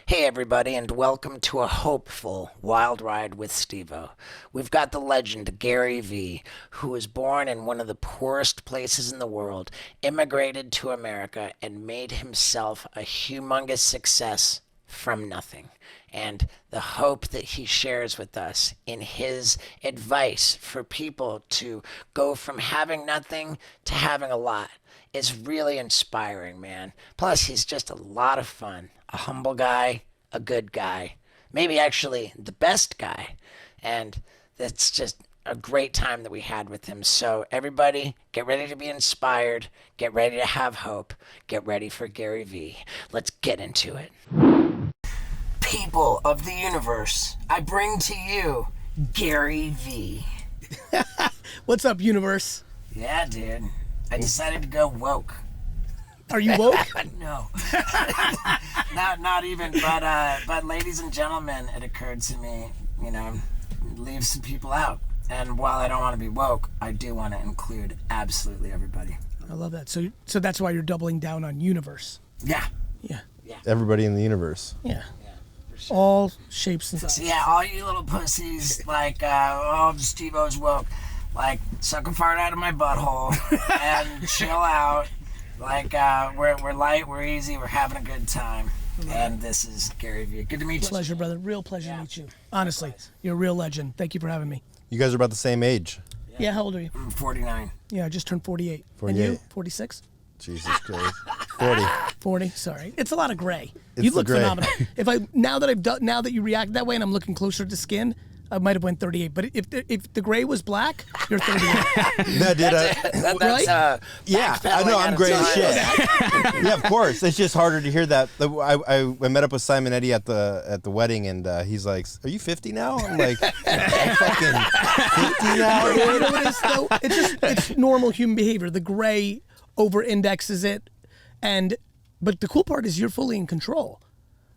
Hey everybody, and welcome to a hopeful wild ride with Steve-O. We've got the legend Gary Vee, who was born in one of the poorest places in the world, immigrated to America, and made himself a humongous success from nothing. And the hope that he shares with us in his advice for people to go from having nothing to having a lot is really inspiring, man. Plus, he's just a lot of fun. A humble guy, a good guy, maybe actually the best guy. And that's just a great time that we had with him. So everybody, get ready to be inspired. Get ready to have hope. Get ready for Gary Vee. Let's get into it. People of the universe, I bring to you Gary Vee. What's up, universe? Yeah, dude. I decided to go woke. Are you woke? No. not even, but ladies and gentlemen, it occurred to me, leave some people out. And while I don't want to be woke, I do want to include absolutely everybody. I love that. So that's why you're doubling down on universe. Yeah. Yeah. Everybody in the universe. Yeah. Sure. All shapes and sizes. So yeah, all you little pussies, like, Steve-O's woke, like, suck a fart out of my butthole and chill out. Like, we're light, we're easy, we're having a good time. And this is Gary Vee. Good to meet you. Pleasure, brother. Real pleasure to meet you. Honestly, you're a real legend. Thank you for having me. You guys are about the same age. Yeah, how old are you? I'm 49. Yeah, I just turned 48. 48. And you? 46? Jesus Christ. 40. 40, sorry. It's a lot of gray. It's You look the gray. phenomenal. Now that you react that way and I'm looking closer to skin, I might have went 38. But if the gray was black, you're 38. No, dude. Right? Yeah, I know. I'm gray as shit. Yeah, of course. It's just harder to hear that. I met up with Simon Eddy at the wedding, and he's like, "Are you 50 now?" I'm like, "I'm fucking 50 now." You know what it is, though? It's normal human behavior. The gray over-indexes it, but the cool part is you're fully in control.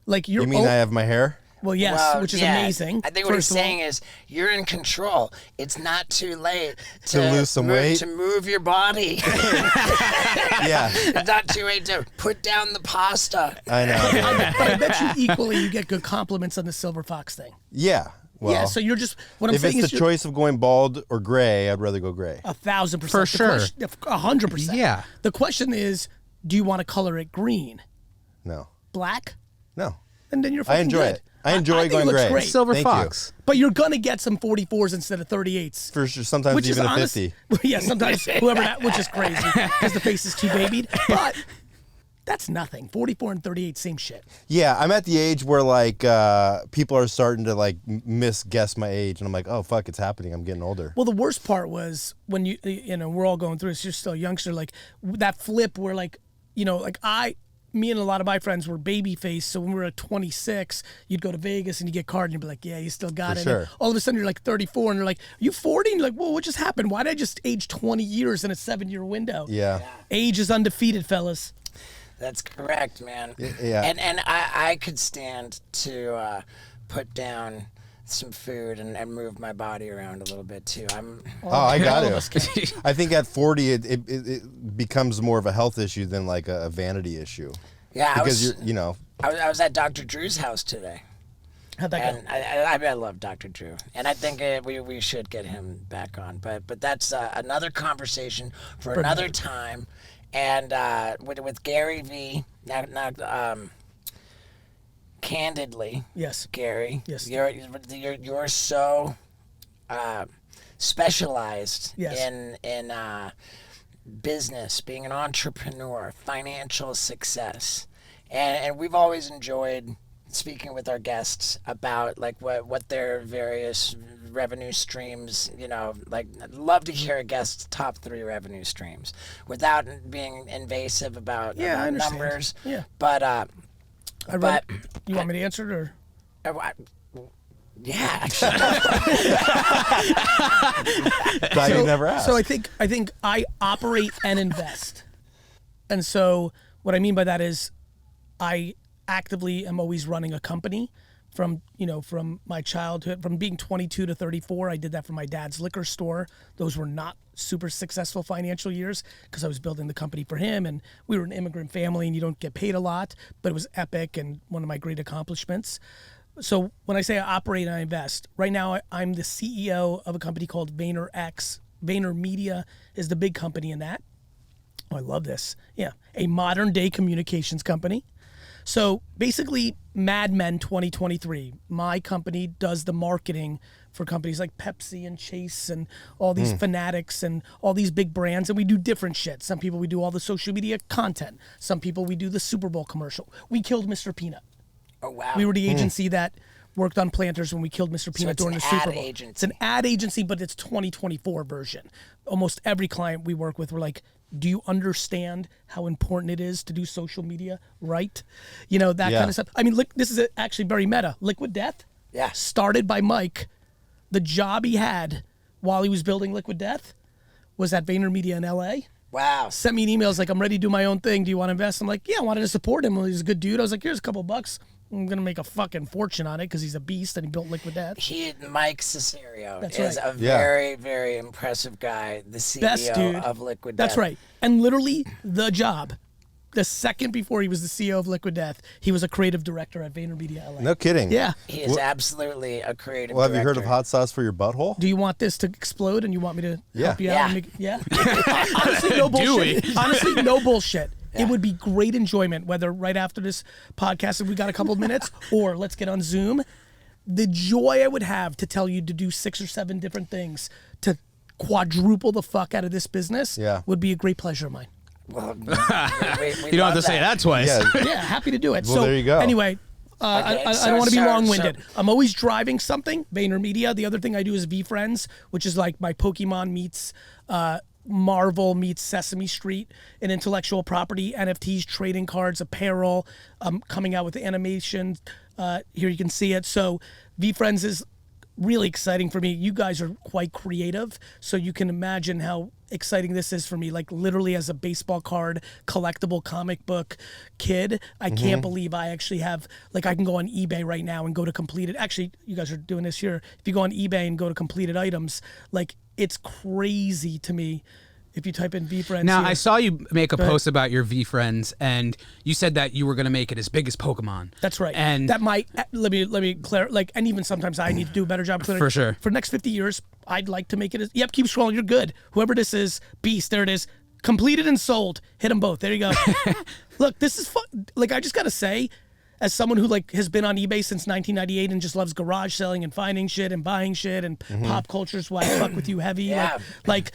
Like You mean I have my hair? Well, yes, which is amazing. I think what he's saying is you're in control. It's not too late To lose some weight? To move your body. Yeah. It's not too late to put down the pasta. I know. But I bet you equally you get good compliments on the silver fox thing. Yeah. Well, Yeah, so you're just, what I'm if saying it's is the choice of going bald or gray, I'd rather go gray. 1,000%. For sure. 100%. Yeah. The question is, do you want to color it green? No. Black? No. And then you're fucking I enjoy good. it. I enjoy think going it looks gray. great. Silver Thank fox. But you're going to get some 44s instead of 38s. For sure. Sometimes Which even is a honest, 50. Yeah, sometimes which is crazy because the face is too babied. But that's nothing. 44 and 38, same shit. Yeah, I'm at the age where like people are starting to like misguess my age, and I'm like, oh fuck, it's happening. I'm getting older. Well, the worst part was when we're all going through this. You're still a youngster, like that flip where like me and a lot of my friends were baby faced. So when we were at 26, you'd go to Vegas and you get card and you'd be like, yeah, you still got For it. sure. And all of a sudden you're like 34 and you're like, are you 40? And you're like, whoa, what just happened? Why did I just age 20 years in a 7-year window? Yeah. Age is undefeated, fellas. That's correct, man. Yeah. And I could stand to put down some food and move my body around a little bit too. I got all of us it. I think at 40 it becomes more of a health issue than like a vanity issue. Yeah, Because I was at Dr. Drew's house today. How'd that go? And I love Dr. Drew, and I think we should get him back on. But that's another conversation for another time. And with Gary Vee, now candidly, Yes. Gary, Yes. you're so specialized Yes. in business, being an entrepreneur, financial success, and we've always enjoyed speaking with our guests about like what their various revenue streams, like I'd love to hear a guest's top 3 revenue streams without being invasive about I understand. numbers. Yeah. But you want me to answer it or? Yeah, actually. Glad you never asked. So I think I operate and invest. And so what I mean by that is I actively am always running a company from my childhood, from being 22 to 34. I did that for my dad's liquor store. Those were not super successful financial years because I was building the company for him, and we were an immigrant family, and you don't get paid a lot, but it was epic and one of my great accomplishments. So when I say I operate and I invest, right now I'm the CEO of a company called VaynerX. VaynerMedia is the big company in that. Oh, I love this. Yeah, a modern day communications company. So basically, Mad Men 2023, my company does the marketing for companies like Pepsi and Chase and all these Fanatics and all these big brands, and we do different shit. Some people we do all the social media content. Some people we do the Super Bowl commercial. We killed Mr. Peanut. Oh, wow. We were the agency that worked on Planters when we killed Mr. Peanut during the Super Bowl. Agency. It's an ad agency, but it's 2024 version. Almost every client we work with, we're like, do you understand how important it is to do social media right? That kind of stuff. I mean, look, this is actually very meta. Liquid Death, started by Mike. The job he had while he was building Liquid Death was at VaynerMedia in LA. Wow. Sent me an email. Like, I'm ready to do my own thing. Do you want to invest? I'm like, yeah, I wanted to support him. Well, he's a good dude. I was like, here's a couple bucks. I'm going to make a fucking fortune on it because he's a beast and he built Liquid Death. Mike Cesario That's is right. a very, very impressive guy, the CEO Best dude of Liquid Death. That's right. And literally the job, the second before he was the CEO of Liquid Death, he was a creative director at VaynerMedia LA. No kidding. Yeah. He is absolutely a creative Well, have you heard director. of hot sauce for your butthole? Do you want this to explode and you want me to help you out? Yeah. And make, yeah. Honestly, no bullshit. Honestly, no bullshit. It would be great enjoyment, whether right after this podcast, if we got a couple of minutes, or let's get on Zoom. The joy I would have to tell you to do 6 or 7 different things to quadruple the fuck out of this business would be a great pleasure of mine. Well, we You don't have to say that twice. Yeah. Yeah, happy to do it. Well, so there you go. Anyway, Okay, I so- don't want to be so- long-winded. so- I'm always driving something, VaynerMedia. The other thing I do is VFriends, which is like my Pokemon meets Marvel meets Sesame Street, an intellectual property, NFTs, trading cards, apparel, coming out with animation. Here you can see it. So VFriends is really exciting for me. You guys are quite creative, so you can imagine how exciting this is for me. Like literally as a baseball card, collectible comic book kid, I can't believe I actually have, like I can go on eBay right now and go to completed. Actually, you guys are doing this here. If you go on eBay and go to completed items, like it's crazy to me. If you type in VFriends Now, here. I saw you make a post about your VFriends, and you said that you were going to make it as big as Pokemon. That's right. And that might let me clear. Like, and even sometimes I need to do a better job clearing. For sure. For the next 50 years, I'd like to make it. Yep, keep scrolling. You're good. Whoever this is, beast. There it is. Completed and sold. Hit them both. There you go. Look, this is fun. Like, I just gotta say, as someone who like has been on eBay since 1998 and just loves garage selling and finding shit and buying shit and pop culture's why I fuck with you heavy. Yeah. Like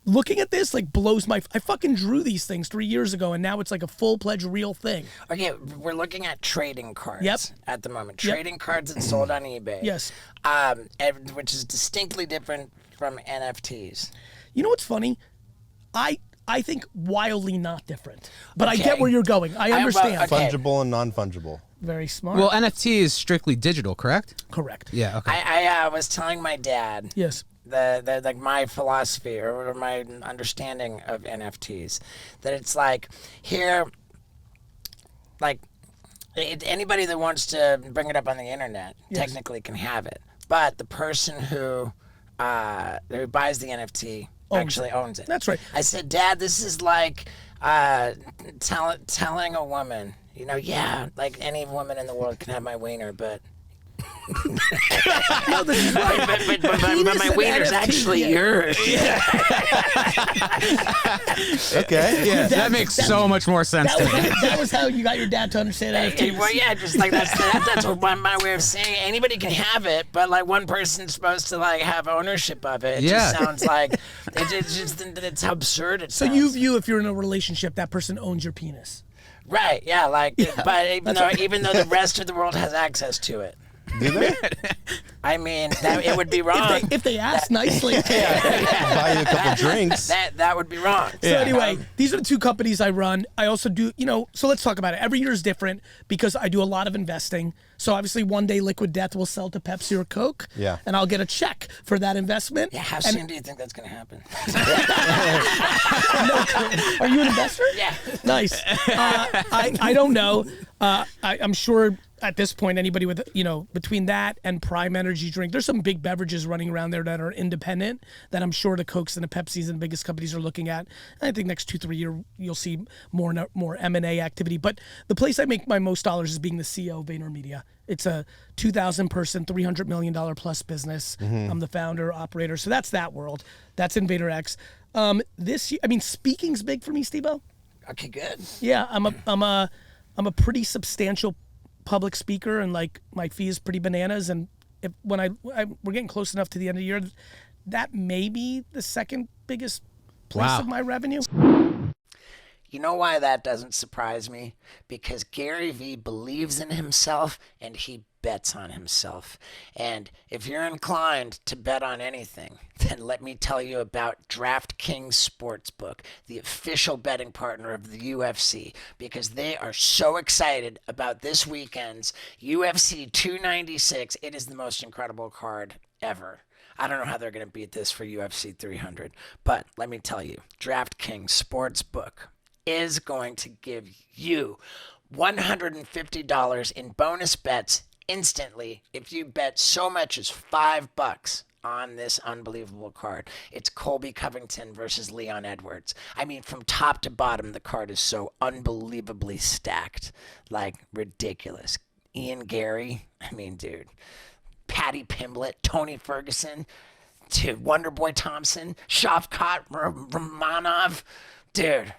looking at this like blows my. I fucking drew these things 3 years ago, and now it's like a full-fledged real thing. Okay, we're looking at trading cards Yep. at the moment. Yep. Trading cards that sold on eBay. Yes. Which is distinctly different from NFTs. You know what's funny? I think wildly not different, but I get Okay. where you're going. I understand. okay. Fungible and non-fungible. Very smart. well, NFT is strictly digital, correct? Correct. Yeah. Okay. I was telling my dad Yes. the like my philosophy or my understanding of NFTs, that it's like here, like anybody that wants to bring it up on the internet technically can have it, but the person who buys the NFT actually owns it. That's right. I said, Dad, this is like telling a woman, yeah, like any woman in the world can have my wiener, but No, this is right. but my and wiener's NFT, actually yeah. yours. Okay. yeah, that makes so much more sense to me. That was how you got your dad to understand NFTs. Well, yeah, just like that's what my way of saying it. Anybody can have it, but like one person's supposed to like have ownership of it. It Yeah. just sounds like it's how absurd it So sounds. you view if you're in a relationship, that person owns your penis. Right, yeah, like, but even though the rest of the world has access to it, Do they? I mean, it would be wrong. If they ask nicely. Buy you a couple drinks. That would be wrong. So anyway, these are the two companies I run. I also do, so let's talk about it. Every year is different because I do a lot of investing. So obviously one day Liquid Death will sell to Pepsi or Coke. Yeah. And I'll get a check for that investment. Yeah, how soon do you think that's going to happen? Are you an investor? Yeah. Nice. I don't know. I'm sure at this point, anybody with, between that and Prime Energy drink, there's some big beverages running around there that are independent that I'm sure the Cokes and the Pepsis and the biggest companies are looking at. And I think next 2-3 years, you'll see more M&A activity. But the place I make my most dollars is being the CEO of VaynerMedia. It's a 2,000 person, $300 million plus business. I'm the founder, operator. So that's that world. That's in VaynerX. This year, speaking's big for me, Steve-O. Okay, good. Yeah, I'm a pretty substantial public speaker, and like my fee is pretty bananas. And when we're getting close enough to the end of the year, that may be the second biggest place of my revenue. You know why that doesn't surprise me? Because Gary Vee believes in himself and he bets on himself. And if you're inclined to bet on anything, then let me tell you about DraftKings Sportsbook, the official betting partner of the UFC, because they are so excited about this weekend's UFC 296. It is the most incredible card ever. I don't know how they're going to beat this for UFC 300, but let me tell you, DraftKings Sportsbook is going to give you $150 in bonus bets instantly if you bet so much as $5 on this unbelievable card. It's Colby Covington versus Leon Edwards. From top to bottom, the card is so unbelievably stacked, like ridiculous. Ian Gary, dude. Patty Pimblett, Tony Ferguson, to Wonderboy Thompson, Shavkat Ramanov, dude.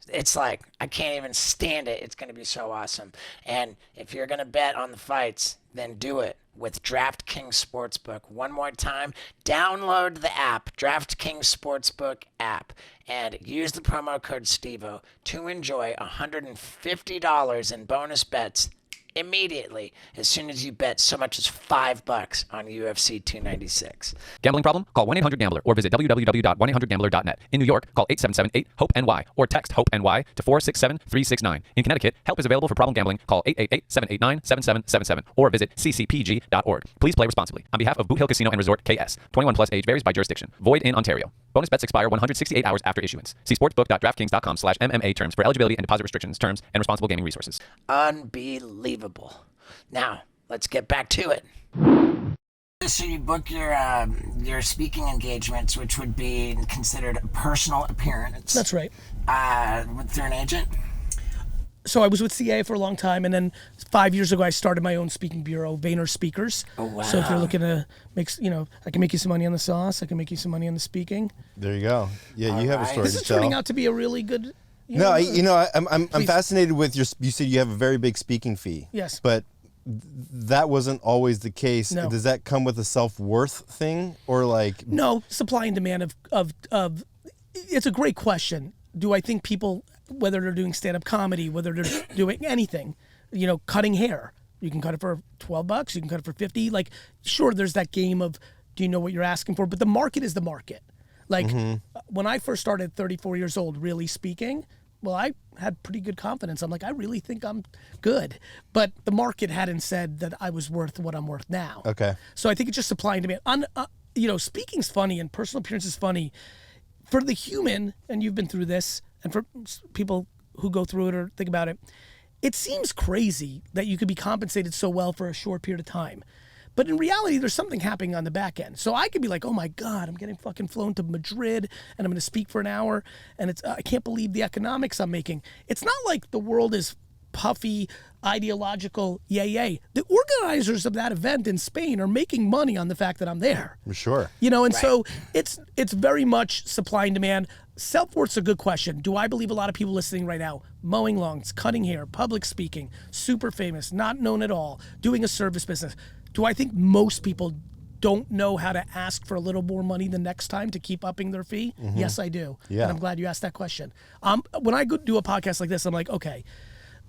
It's like, I can't even stand it. It's going to be so awesome. And if you're going to bet on the fights, then do it with DraftKings Sportsbook. One more time, download the app, DraftKings Sportsbook app, and use the promo code STEVO to enjoy $150 in bonus bets immediately as soon as you bet so much as $5 on UFC 296. Gambling problem? Call 1-800-GAMBLER or visit www.1800gambler.net. In New York, call 877-8-HOPE-NY or text HOPE-NY to 467-369. In Connecticut, help is available for problem gambling. Call 888-789-7777 or visit ccpg.org. Please play responsibly. On behalf of Boot Hill Casino and Resort, KS. 21 plus age varies by jurisdiction. Void in Ontario. Bonus bets expire 168 hours after issuance. See sportsbook.draftkings.com/MMA terms for eligibility and deposit restrictions, terms, and responsible gaming resources. Unbelievable. Now, let's get back to it. So you book your speaking engagements, which would be considered a personal appearance. That's right. Through an agent? So I was with CA for a long time, and then 5 years ago I started my own speaking bureau, Vayner Speakers. Oh, wow. So if you're looking to make, I can make you some money on the sauce. I can make you some money on the speaking. There you go. Yeah, you have a story This to is tell. turning out to be a really good. I'm fascinated with you said you have a very big speaking fee. Yes. But that wasn't always the case. No. Does that come with a self-worth thing, or like? No, supply and demand of. It's a great question. Do I think people, whether they're doing stand-up comedy, whether they're doing anything, cutting hair, you can cut it for $12, you can cut it for $50. Like, sure, there's that game of, do you know what you're asking for? But the market is the market. Like, when I first started 34 years old, really speaking, well, I had pretty good confidence. I'm like, I really think I'm good. But the market hadn't said that I was worth what I'm worth now. Okay. So I think it's just supply and demand. Speaking's funny and personal appearance is funny. For the human, and you've been through this, and for people who go through it or think about it, it seems crazy that you could be compensated so well for a short period of time. But in reality, there's something happening on the back end. So I could be like, oh my God, I'm getting fucking flown to Madrid and I'm going to speak for an hour. And I can't believe the economics I'm making. It's not like the world is puffy, ideological, yay. The organizers of that event in Spain are making money on the fact that I'm there. Sure. So it's very much supply and demand. Self-worth's a good question. Do I believe a lot of people listening right now, mowing lawns, cutting hair, public speaking, super famous, not known at all, doing a service business? Do I think most people don't know how to ask for a little more money the next time to keep upping their fee? Yes, I do. Yeah. And I'm glad you asked that question. When I go do a podcast like this, I'm like, okay,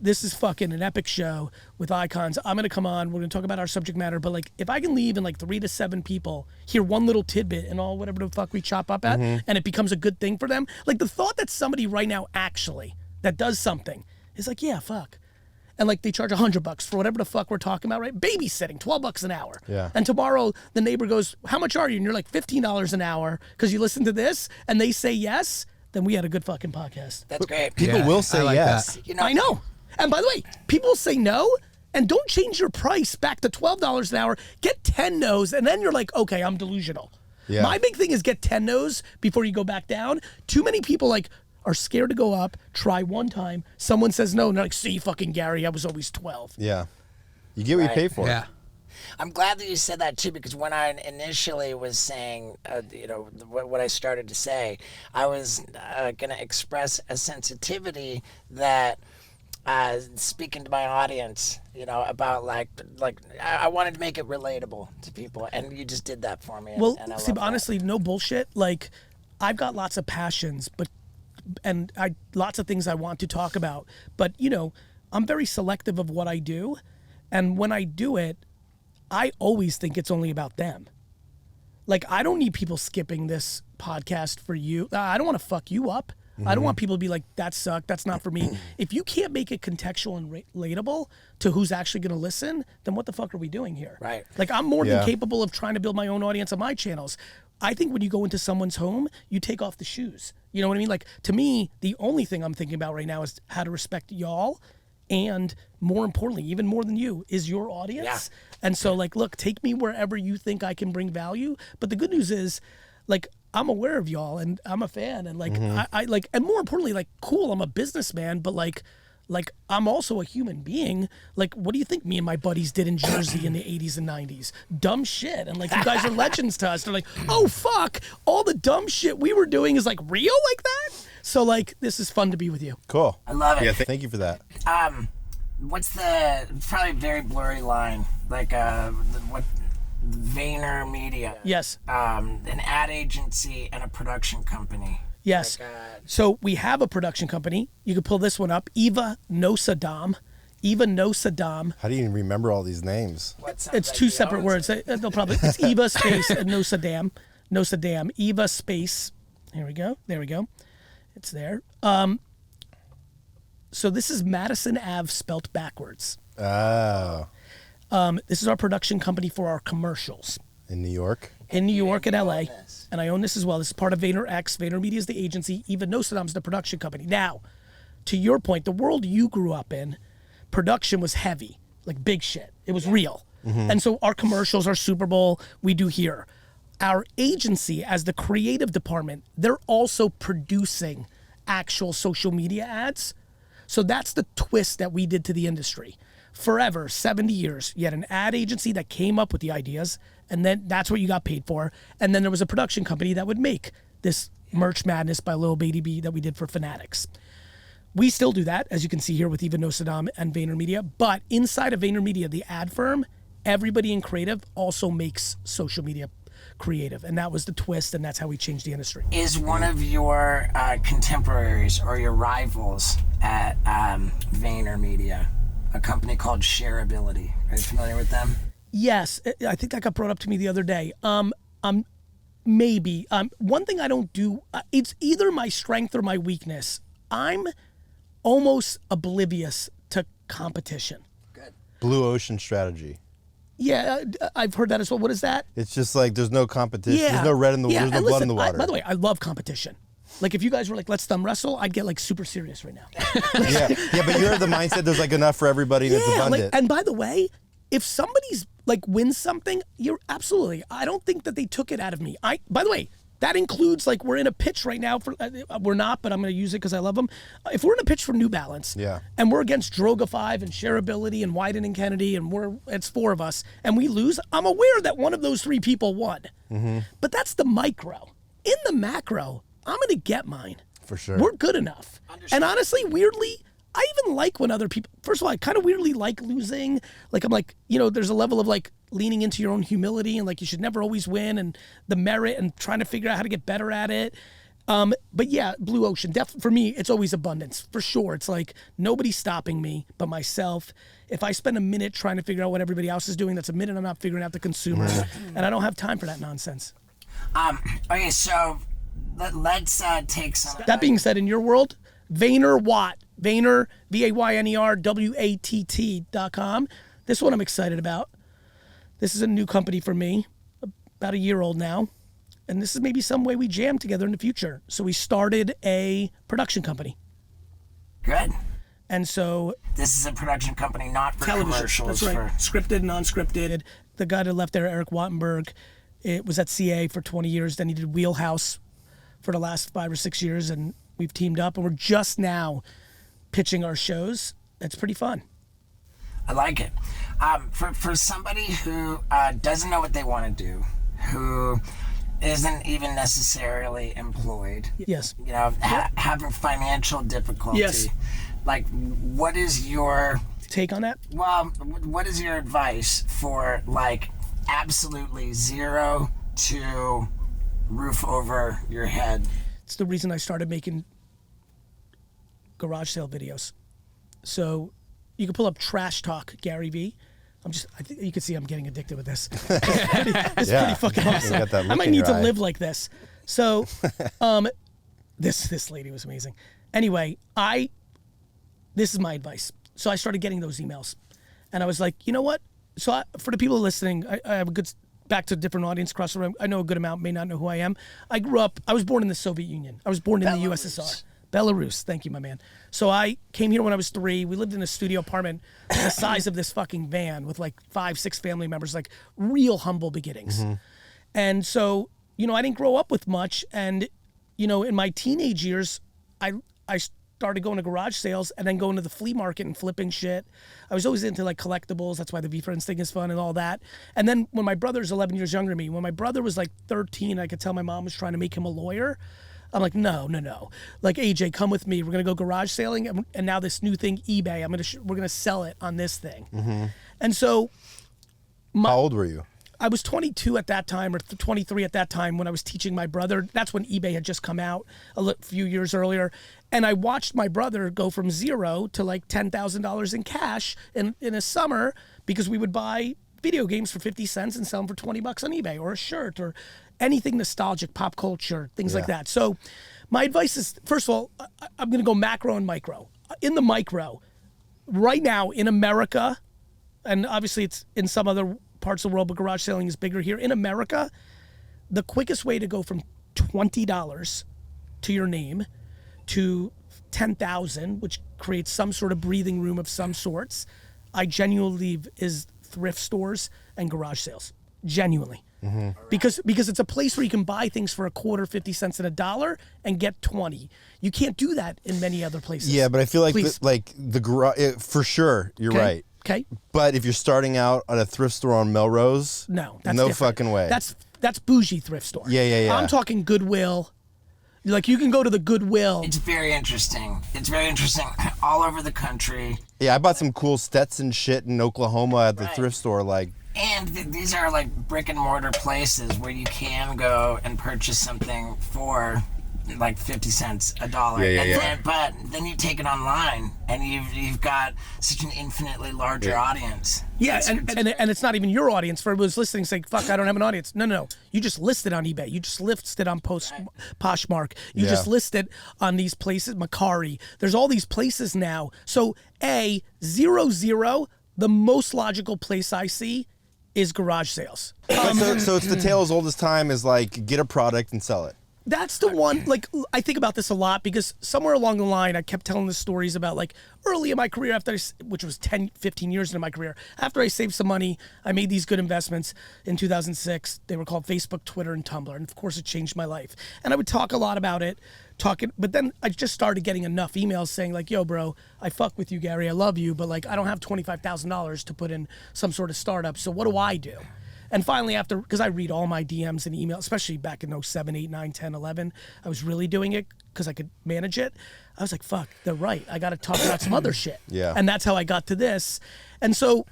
this is fucking an epic show with icons. I'm going to come on. We're going to talk about our subject matter. But like, if I can leave and 3 to 7 people hear one little tidbit and all whatever the fuck we chop up at, and it becomes a good thing for them. Like the thought that somebody right now actually that does something is like, yeah, fuck. And they charge $100 for whatever the fuck we're talking about, right? Babysitting, $12 an hour. Yeah. And tomorrow the neighbor goes, how much are you? And you're like, $15 an hour because you listen to this, and they say yes. Then we had a good fucking podcast. That's great. People will say I like yes. that. I know. And by the way, people say no, And don't change your price back to $12 an hour. Get 10 no's, and then you're like, okay, I'm delusional. Yeah. My big thing is get 10 no's before you go back down. Too many people like are scared to go up, try one time. Someone says no, and they're like, see, fucking Gary, I was always 12. Yeah. You get what you pay for. Yeah. I'm glad that you said that too, because when I initially was saying, what I started to say, I was going to express a sensitivity that, speaking to my audience, about like I wanted to make it relatable to people, and you just did that for me. Well, and I see, love that. honestly, no bullshit. Like, I've got lots of passions, and lots of things I want to talk about. But I'm very selective of what I do, and when I do it, I always think it's only about them. Like, I don't need people skipping this podcast for you. I don't want to fuck you up. I don't want people to be like, that sucked, that's not for me. If you can't make it contextual and relatable to who's actually going to listen, then what the fuck are we doing here? Right. Like, I'm more Yeah. than capable of trying to build my own audience on my channels. I think when you go into someone's home, you take off the shoes. You know what I mean? Like, to me, the only thing I'm thinking about right now is how to respect y'all. And more importantly, even more than you, is your audience. Yeah. And so, like, look, take me wherever you think I can bring value. But the good news is, like, I'm aware of y'all and I'm a fan. And, like, I like, and more importantly, like, cool, I'm a businessman, but, like, I'm also a human being. Like, what do you think me and my buddies did in Jersey in the 80s and 90s? Dumb shit. And, like, you guys are legends to us. They're like, oh, fuck, all the dumb shit we were doing is, like, real like that? So, like, this is fun to be with you. Cool. I love it. Yeah, thank you for that. What's the probably very blurry line? Like what Vayner Media? Yes. An ad agency and a production company. Yes. So we have a production company. You can pull this one up. Eva No Saddam. Eva No Saddam. How do you even remember all these names? It's two separate words. They'll probably, it's Eva space and No Saddam. No Saddam. Eva space. Here we go. There we go. It's there. So this is Madison Ave spelt backwards. Oh. This is our production company for our commercials. In New York? In New York and LA. And I own this as well. This is part of VaynerX. Vayner Media is the agency. Even Nostradamus is the production company. Now, to your point, the world you grew up in, production was heavy, like big shit. It was real. And so our commercials, our Super Bowl, we do here. Our agency, as the creative department, they're also producing actual social media ads. So that's the twist that we did to the industry. Forever, 70 years, you had an ad agency that came up with the ideas, and then that's what you got paid for. And then there was a production company that would make this Merch Madness by Lil Baby B that we did for Fanatics. We still do that, as you can see here with Even No Saddam and Vayner Media. But inside of Vayner Media, the ad firm, everybody in creative also makes social media creative. And that was the twist, and that's how we changed the industry. Is one of your contemporaries or your rivals at Vayner Media a company called Shareability? Are you familiar with them? Yes, I think that got brought up to me the other day. Maybe. One thing I don't do, it's either my strength or my weakness. I'm almost oblivious to competition. Good. Blue Ocean Strategy. Yeah, I've heard that as well. What is that? It's just like there's no competition. Yeah. There's no red in the there's no and blood listen, in the water. by the way, I love competition. Like, if you guys were like, let's thumb wrestle, I'd get like super serious right now. yeah, but you're of the mindset there's like enough for everybody and it's abundant. and by the way, if somebody's like wins something, you're absolutely. I don't think that they took it out of me. By the way, that includes like we're in a pitch right now for we're not, but I'm going to use it because I love them. If we're in a pitch for New Balance, and we're against Droga 5 and Shareability and Wyden and Kennedy, and it's 4 of us, and we lose, I'm aware that one of those 3 people won. But that's the micro. In the macro, I'm going to get mine. For sure. We're good enough. And honestly, weirdly, I even like when other people, first of all, I kind of weirdly like losing. Like, I'm like, there's a level of like leaning into your own humility and like you should never always win and the merit and trying to figure out how to get better at it. But yeah, Blue Ocean, for me, it's always abundance, for sure. It's like nobody's stopping me but myself. If I spend a minute trying to figure out what everybody else is doing, that's a minute I'm not figuring out the consumer. And I don't have time for that nonsense. Okay, so let's take some. That being said, in your world, Vayner Watt, Vayner, VAYNER, WATT.com. This one I'm excited about. This is a new company for me, about a year old now. And this is maybe some way we jam together in the future. So we started a production company. Good. And so This is a production company not for television. commercials. That's right. For Scripted, non-scripted. The guy that left there, Eric Wattenberg, it was at CA for 20 years. Then he did Wheelhouse for the last 5 or 6 years, and we've teamed up, and we're just now pitching our shows. It's pretty fun. I like it. For somebody who doesn't know what they want to do, who isn't even necessarily employed, Yes. you know, having financial difficulty, Yes. like, what is your Take on that? well? What is your advice for like absolutely zero to roof over your head? It's the reason I started making garage sale videos. So you can pull up Trash Talk Gary Vee. I think you can see I'm getting addicted with this. It's pretty fucking awesome. You got that I look might in need your to eye. live like this. So, this lady was amazing. Anyway, this is my advice. So I started getting those emails, and I was like, you know what? So for the people listening, I have a good back to a different audience across the room. I know a good amount may not know who I am. I was born in the Soviet Union. I was born in the USSR. Belarus. Thank you, my man. So I came here when I was 3. We lived in a studio apartment the size of this fucking van with like 5, 6 family members, like real humble beginnings. And so, you know, I didn't grow up with much. And, you know, in my teenage years, I started going to garage sales and then going to the flea market and flipping shit. I was always into like collectibles. That's why the V-Friends thing is fun and all that. And then when my brother's 11 years younger than me, when my brother was like 13, I could tell my mom was trying to make him a lawyer. I'm like, no. Like, AJ, come with me. We're gonna go garage sailing, and now this new thing, eBay. We're gonna sell it on this thing. And so, How old were you? I was 22 at that time, or 23 at that time, when I was teaching my brother. That's when eBay had just come out a few years earlier, and I watched my brother go from 0 to like $10,000 in cash in a summer because we would buy video games for 50 cents and sell them for $20 on eBay, or a shirt, or anything nostalgic, pop culture, things like that. So my advice is, first of all, I'm going to go macro and micro. In the micro, right now in America, and obviously it's in some other parts of the world, but garage selling is bigger here. In America, the quickest way to go from $20 to your name to 10,000, which creates some sort of breathing room of some sorts, I genuinely believe is thrift stores and garage sales. Genuinely. Because it's a place where you can buy things for a quarter, 50 cents, and $1 and get 20. You can't do that in many other places. Yeah, but I feel like Please. the garage, for sure, you're Okay. right. Okay. But if you're starting out at a thrift store on Melrose, No, that's no different. fucking way. That's bougie thrift store. Yeah. I'm talking Goodwill. Like, you can go to the Goodwill. It's very interesting. It's very interesting all over the country. Yeah, I bought some cool Stetson shit in Oklahoma at the thrift store. Like, And these are like brick and mortar places where you can go and purchase something for like 50 cents, $1. But then you take it online and you've got such an infinitely larger audience. Yeah, and it's not even your audience. For those listening, saying, fuck, I don't have an audience. No. You just list it on eBay. You just list it on Poshmark. You just list it on these places, Macari. There's all these places now. So, 0, the most logical place I see is garage sales. so it's the tale as old as time is like, get a product and sell it. That's the one, like, I think about this a lot because somewhere along the line, I kept telling the stories about, like, early in my career, which was 10, 15 years into my career, after I saved some money, I made these good investments in 2006. They were called Facebook, Twitter, and Tumblr. And of course, it changed my life. And I would talk a lot about it, but then I just started getting enough emails saying, like, yo, bro, I fuck with you, Gary. I love you. But, like, I don't have $25,000 to put in some sort of startup. So what do I do? And finally, because I read all my DMs and emails, especially back in 07, 8, 9, 10, 11, I was really doing it because I could manage it. I was like, fuck, they're right. I got to talk about some other shit. Yeah. And that's how I got to this. And so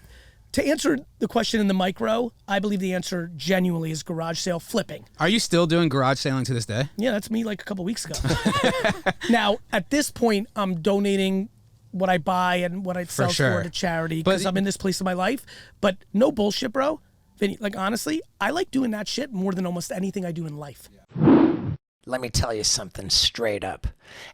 to answer the question in the micro, I believe the answer genuinely is garage sale flipping. Are you still doing garage sailing to this day? Yeah, that's me like a couple weeks ago. Now, at this point, I'm donating what I buy and what I sell sure. for to charity because But- I'm in this place in my life. But no bullshit, bro. Vinny, like, honestly, I like doing that shit more than almost anything I do in life. Let me tell you something straight up.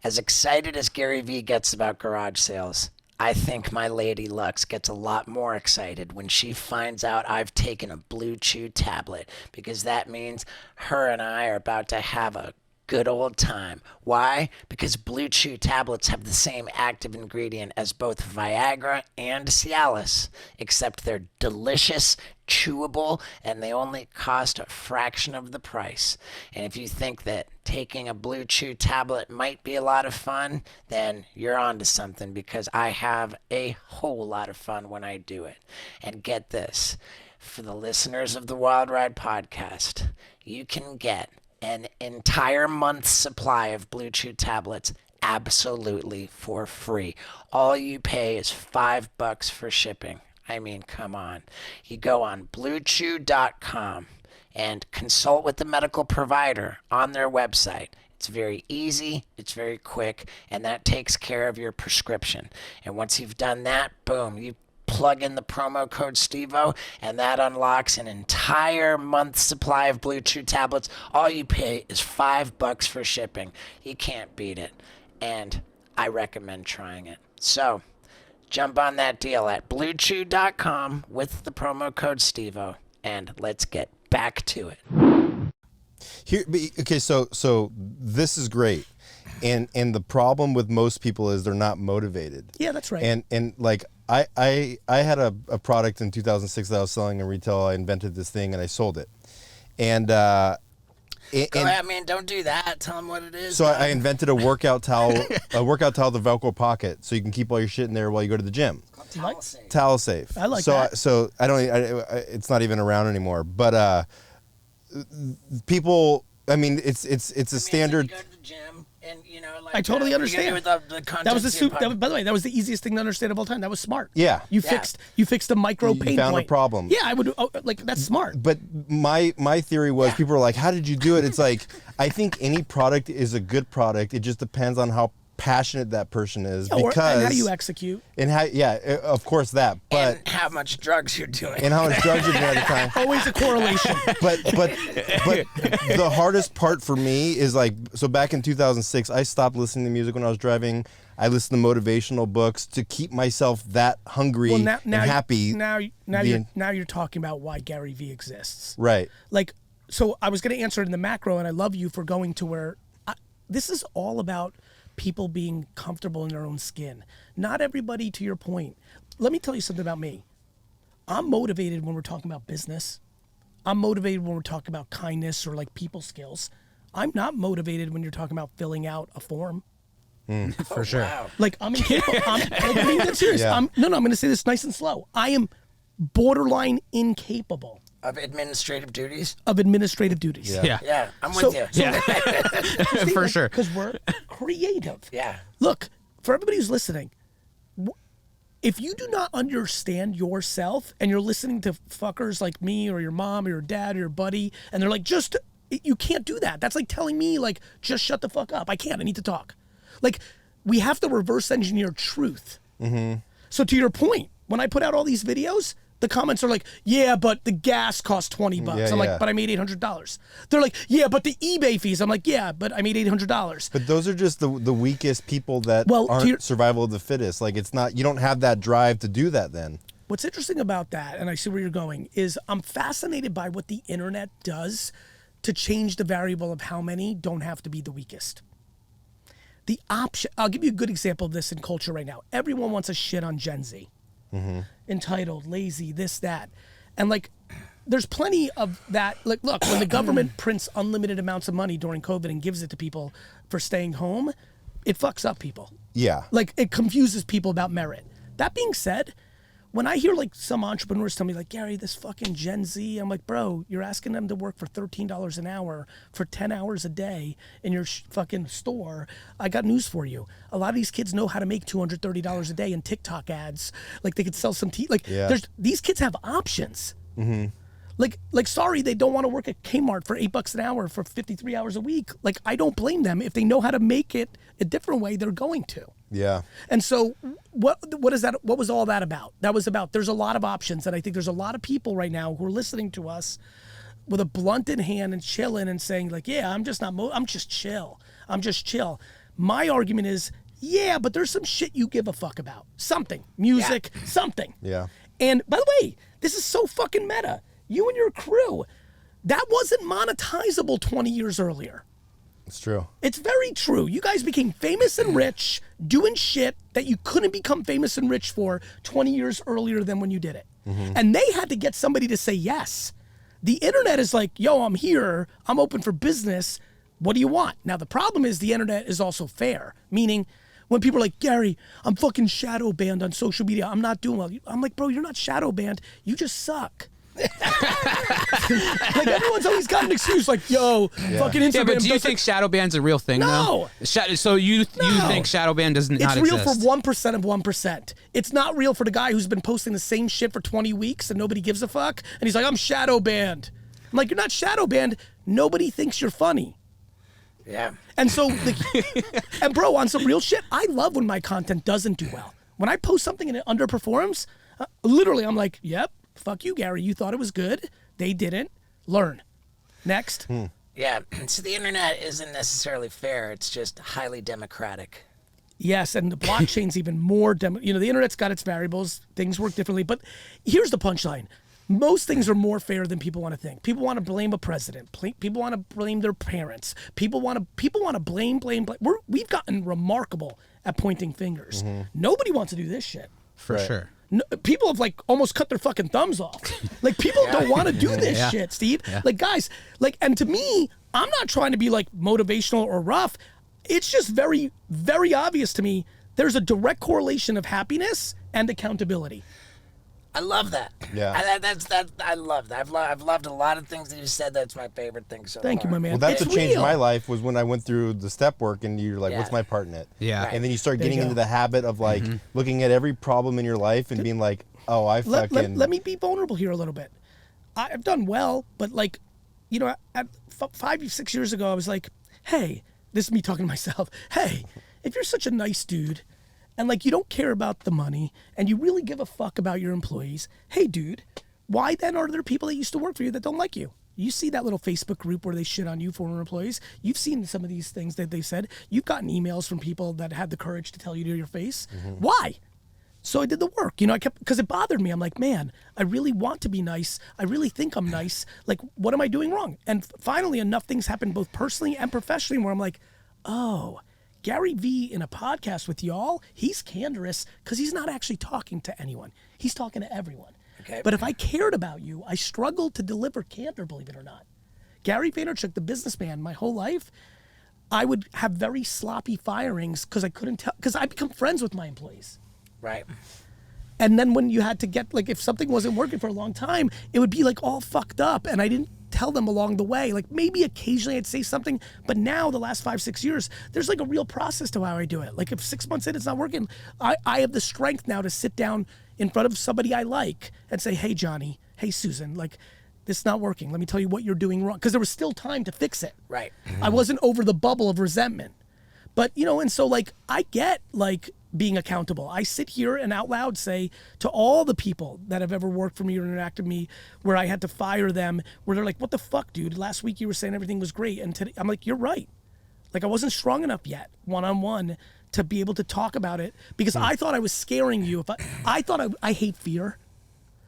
As excited as Gary Vee gets about garage sales, I think my lady Lux gets a lot more excited when she finds out I've taken a BLUECHEW tablet, because that means her and I are about to have a good old time. Why? Because Blue Chew tablets have the same active ingredient as both Viagra and Cialis, except they're delicious, chewable, and they only cost a fraction of the price. And if you think that taking a Blue Chew tablet might be a lot of fun, then you're onto something, because I have a whole lot of fun when I do it. And get this, for the listeners of the Wild Ride podcast, you can get an entire month's supply of Blue Chew tablets absolutely for free. All you pay is $5 for shipping. I mean, come on. You go on BlueChew.com and consult with the medical provider on their website. It's very easy, it's very quick, and that takes care of your prescription. And once you've done that, boom, you plug in the promo code STEVO, and that unlocks an entire month's supply of Blue Chew tablets. All you pay is $5 for shipping. You can't beat it, and I recommend trying it. So jump on that deal at BlueChew.com with the promo code STEVO, and let's get back to it. Here, okay, so this is great, and the problem with most people is they're not motivated. Yeah, that's right. And like I had a product in 2006 that I was selling in retail. I invented this thing and I sold it, and Go ahead, man. Don't do that. Tell them what it is. so I invented a workout towel, with a Velcro pocket, so you can keep all your shit in there while you go to the gym. Towel safe. Towel safe. I like so that. So I don't. It's not even around anymore. But people. I mean, it's a standard. You go to the gym, and like I totally what are you gonna understand. do with the That was the contents of your pocket? by the way, that was the easiest thing to understand of all time. That was smart. Yeah. You Yeah. fixed a micro You pain found a point. problem. Yeah, I would that's smart. But my theory was, people were like, how did you do it? It's like, I think any product is a good product. It just depends on how passionate that person is, and because how you execute. and how, of course that, but And how much drugs you're doing. and how much drugs you're doing at the time. Always a correlation. But the hardest part for me is, like, so back in 2006, I stopped listening to music when I was driving. I listened to motivational books to keep myself that hungry and happy. Now you're talking about why Gary Vee exists. Right. Like, so I was going to answer it in the macro, and I love you for going to where this is all about people being comfortable in their own skin. Not everybody, to your point. Let me tell you something about me. I'm motivated when we're talking about business. I'm motivated when we're talking about kindness or like people skills. I'm not motivated when you're talking about filling out a form. For sure. Wow. Like, I'm incapable. I mean, that's serious. Yeah. I'm going to say this nice and slow. I am borderline incapable Of administrative duties? of administrative duties. Yeah. Yeah, I'm So- with you. Yeah. For sure. Because we're creative. Yeah. Look, for everybody who's listening, if you do not understand yourself and you're listening to fuckers like me or your mom or your dad or your buddy, and they're like, you can't do that. That's like telling me, like, just shut the fuck up. I can't. I need to talk. Like, we have to reverse engineer truth. Mm-hmm. So to your point, when I put out all these videos, the comments are like, yeah, but the gas cost $20. Yeah, I'm yeah. like, but I made $800. They're like, yeah, but the eBay fees. I'm like, yeah, but I made $800. But those are just the weakest people that Well, to aren't your- survival of the fittest. Like, it's not, you don't have that drive to do that then. What's interesting about that, and I see where you're going, is I'm fascinated by what the internet does to change the variable of how many don't have to be the weakest. The option, I'll give you a good example of this in culture right now. Everyone wants to shit on Gen Z. Entitled, lazy, this, that. And like, there's plenty of that. Like, look, when the government prints unlimited amounts of money during COVID and gives it to people for staying home, it fucks up people. Yeah. Like, it confuses people about merit. That being said, when I hear like some entrepreneurs tell me like, Gary, this fucking Gen Z, I'm like, bro, you're asking them to work for $13 an hour for 10 hours a day in your fucking store. I got news for you. A lot of these kids know how to make $230 a day in TikTok ads. Like, they could sell some tea. Like, Yeah. these kids have options. Like, sorry, they don't want to work at Kmart for $8 an hour for 53 hours a week. Like, I don't blame them. If they know how to make it a different way, they're going to. Yeah. And so what is that? What was all that about? That was about, there's a lot of options. And I think there's a lot of people right now who are listening to us with a blunt in hand and chilling and saying like, yeah, I'm just not, I'm just chill. I'm just chill. My argument is, yeah, but there's some shit you give a fuck about. Something, music, something. Yeah. And by the way, this is so fucking meta. You and your crew, that wasn't monetizable 20 years earlier. It's true. It's very true. You guys became famous and rich doing shit that you couldn't become famous and rich for 20 years earlier than when you did it. And they had to get somebody to say yes. The internet is like, yo, I'm here. I'm open for business. What do you want? Now, the problem is the internet is also fair, meaning when people are like, Gary, I'm fucking shadow banned on social media. I'm not doing well. I'm like, bro, you're not shadow banned. You just suck. Like everyone's always got an excuse like, yo, fucking Instagram. Yeah, but do you think shadow ban's a real thing? No. So you think shadow ban does not It's real exist? for 1% of 1%. It's not real for the guy who's been posting the same shit for 20 weeks and nobody gives a fuck. And he's like, I'm shadow banned. I'm like, you're not shadow banned. Nobody thinks you're funny. Yeah. And so, and bro, on some real shit, I love when my content doesn't do well. When I post something and it underperforms, literally, I'm like, yep, fuck you, Gary. You thought it was good. They didn't. Learn. Next. Yeah. So the internet isn't necessarily fair. It's just highly democratic. Yes, and the blockchain's even more, the internet's got its variables. Things work differently. But here's the punchline. Most things are more fair than people want to think. People want to blame a president. People want to blame their parents. People want to blame. We've gotten remarkable at pointing fingers. Nobody wants to do this shit. For sure. No, people have like almost cut their fucking thumbs off. Like people don't want to do this shit, Steve. Like guys, and to me, I'm not trying to be like motivational or rough. It's just very, very obvious to me. There's a direct correlation of happiness and accountability. I love that. Yeah. I love that. I've loved a lot of things that you said. That's my favorite thing so Thank you, far. my man. Well, that's It's what changed real. my life was when I went through the step work and you're like, Yeah. what's my part in it? Yeah. And then you start There you getting go. into the habit of like looking at every problem in your life and being like, oh, I fucking. Let me be vulnerable here a little bit. I've done well, but like, at 5, 6 years ago, I was like, hey, this is me talking to myself. Hey, if you're such a nice dude and like you don't care about the money and you really give a fuck about your employees, hey, dude, why then are there people that used to work for you that don't like you? You see that little Facebook group where they shit on you, former employees. You've seen some of these things that they've said. You've gotten emails from people that had the courage to tell you to your face. Why? So I did the work, because it bothered me. I'm like, man, I really want to be nice. I really think I'm nice. Like, what am I doing wrong? And finally, enough things happened both personally and professionally where I'm like, oh, Gary Vee in a podcast with y'all, he's candorous because he's not actually talking to anyone. He's talking to everyone. Okay. But if I cared about you, I struggled to deliver candor, believe it or not. Gary Vaynerchuk, the businessman, my whole life, I would have very sloppy firings because I couldn't tell, because I become friends with my employees. Right. And then when you had to get, like, if something wasn't working for a long time, it would be like all fucked up. And I didn't tell them along the way. Like maybe occasionally I'd say something, but now the last 5, 6 years, there's like a real process to how I do it. Like if 6 months in it's not working, I have the strength now to sit down in front of somebody I like and say, hey, Johnny, hey, Susan, like this is not working. Let me tell you what you're doing wrong. Because there was still time to fix it. Right. I wasn't over the bubble of resentment. But, and so like I get like being accountable. I sit here and out loud say to all the people that have ever worked for me or interacted with me where I had to fire them, where they're like, what the fuck, dude? Last week you were saying everything was great. And today I'm like, you're right. Like I wasn't strong enough yet one-on-one to be able to talk about it because I thought I was scaring you. If I thought I hate fear.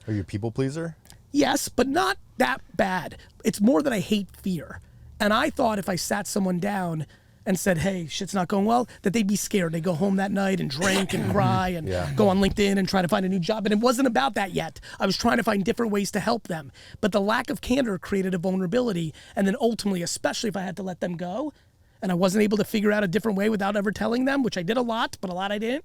Are you a people pleaser? Yes, but not that bad. It's more that I hate fear. And I thought if I sat someone down and said, hey, shit's not going well, that they'd be scared. They'd go home that night and drink and cry and go on LinkedIn and try to find a new job. And it wasn't about that yet. I was trying to find different ways to help them. But the lack of candor created a vulnerability. And then ultimately, especially if I had to let them go, and I wasn't able to figure out a different way without ever telling them, which I did a lot, but a lot I didn't,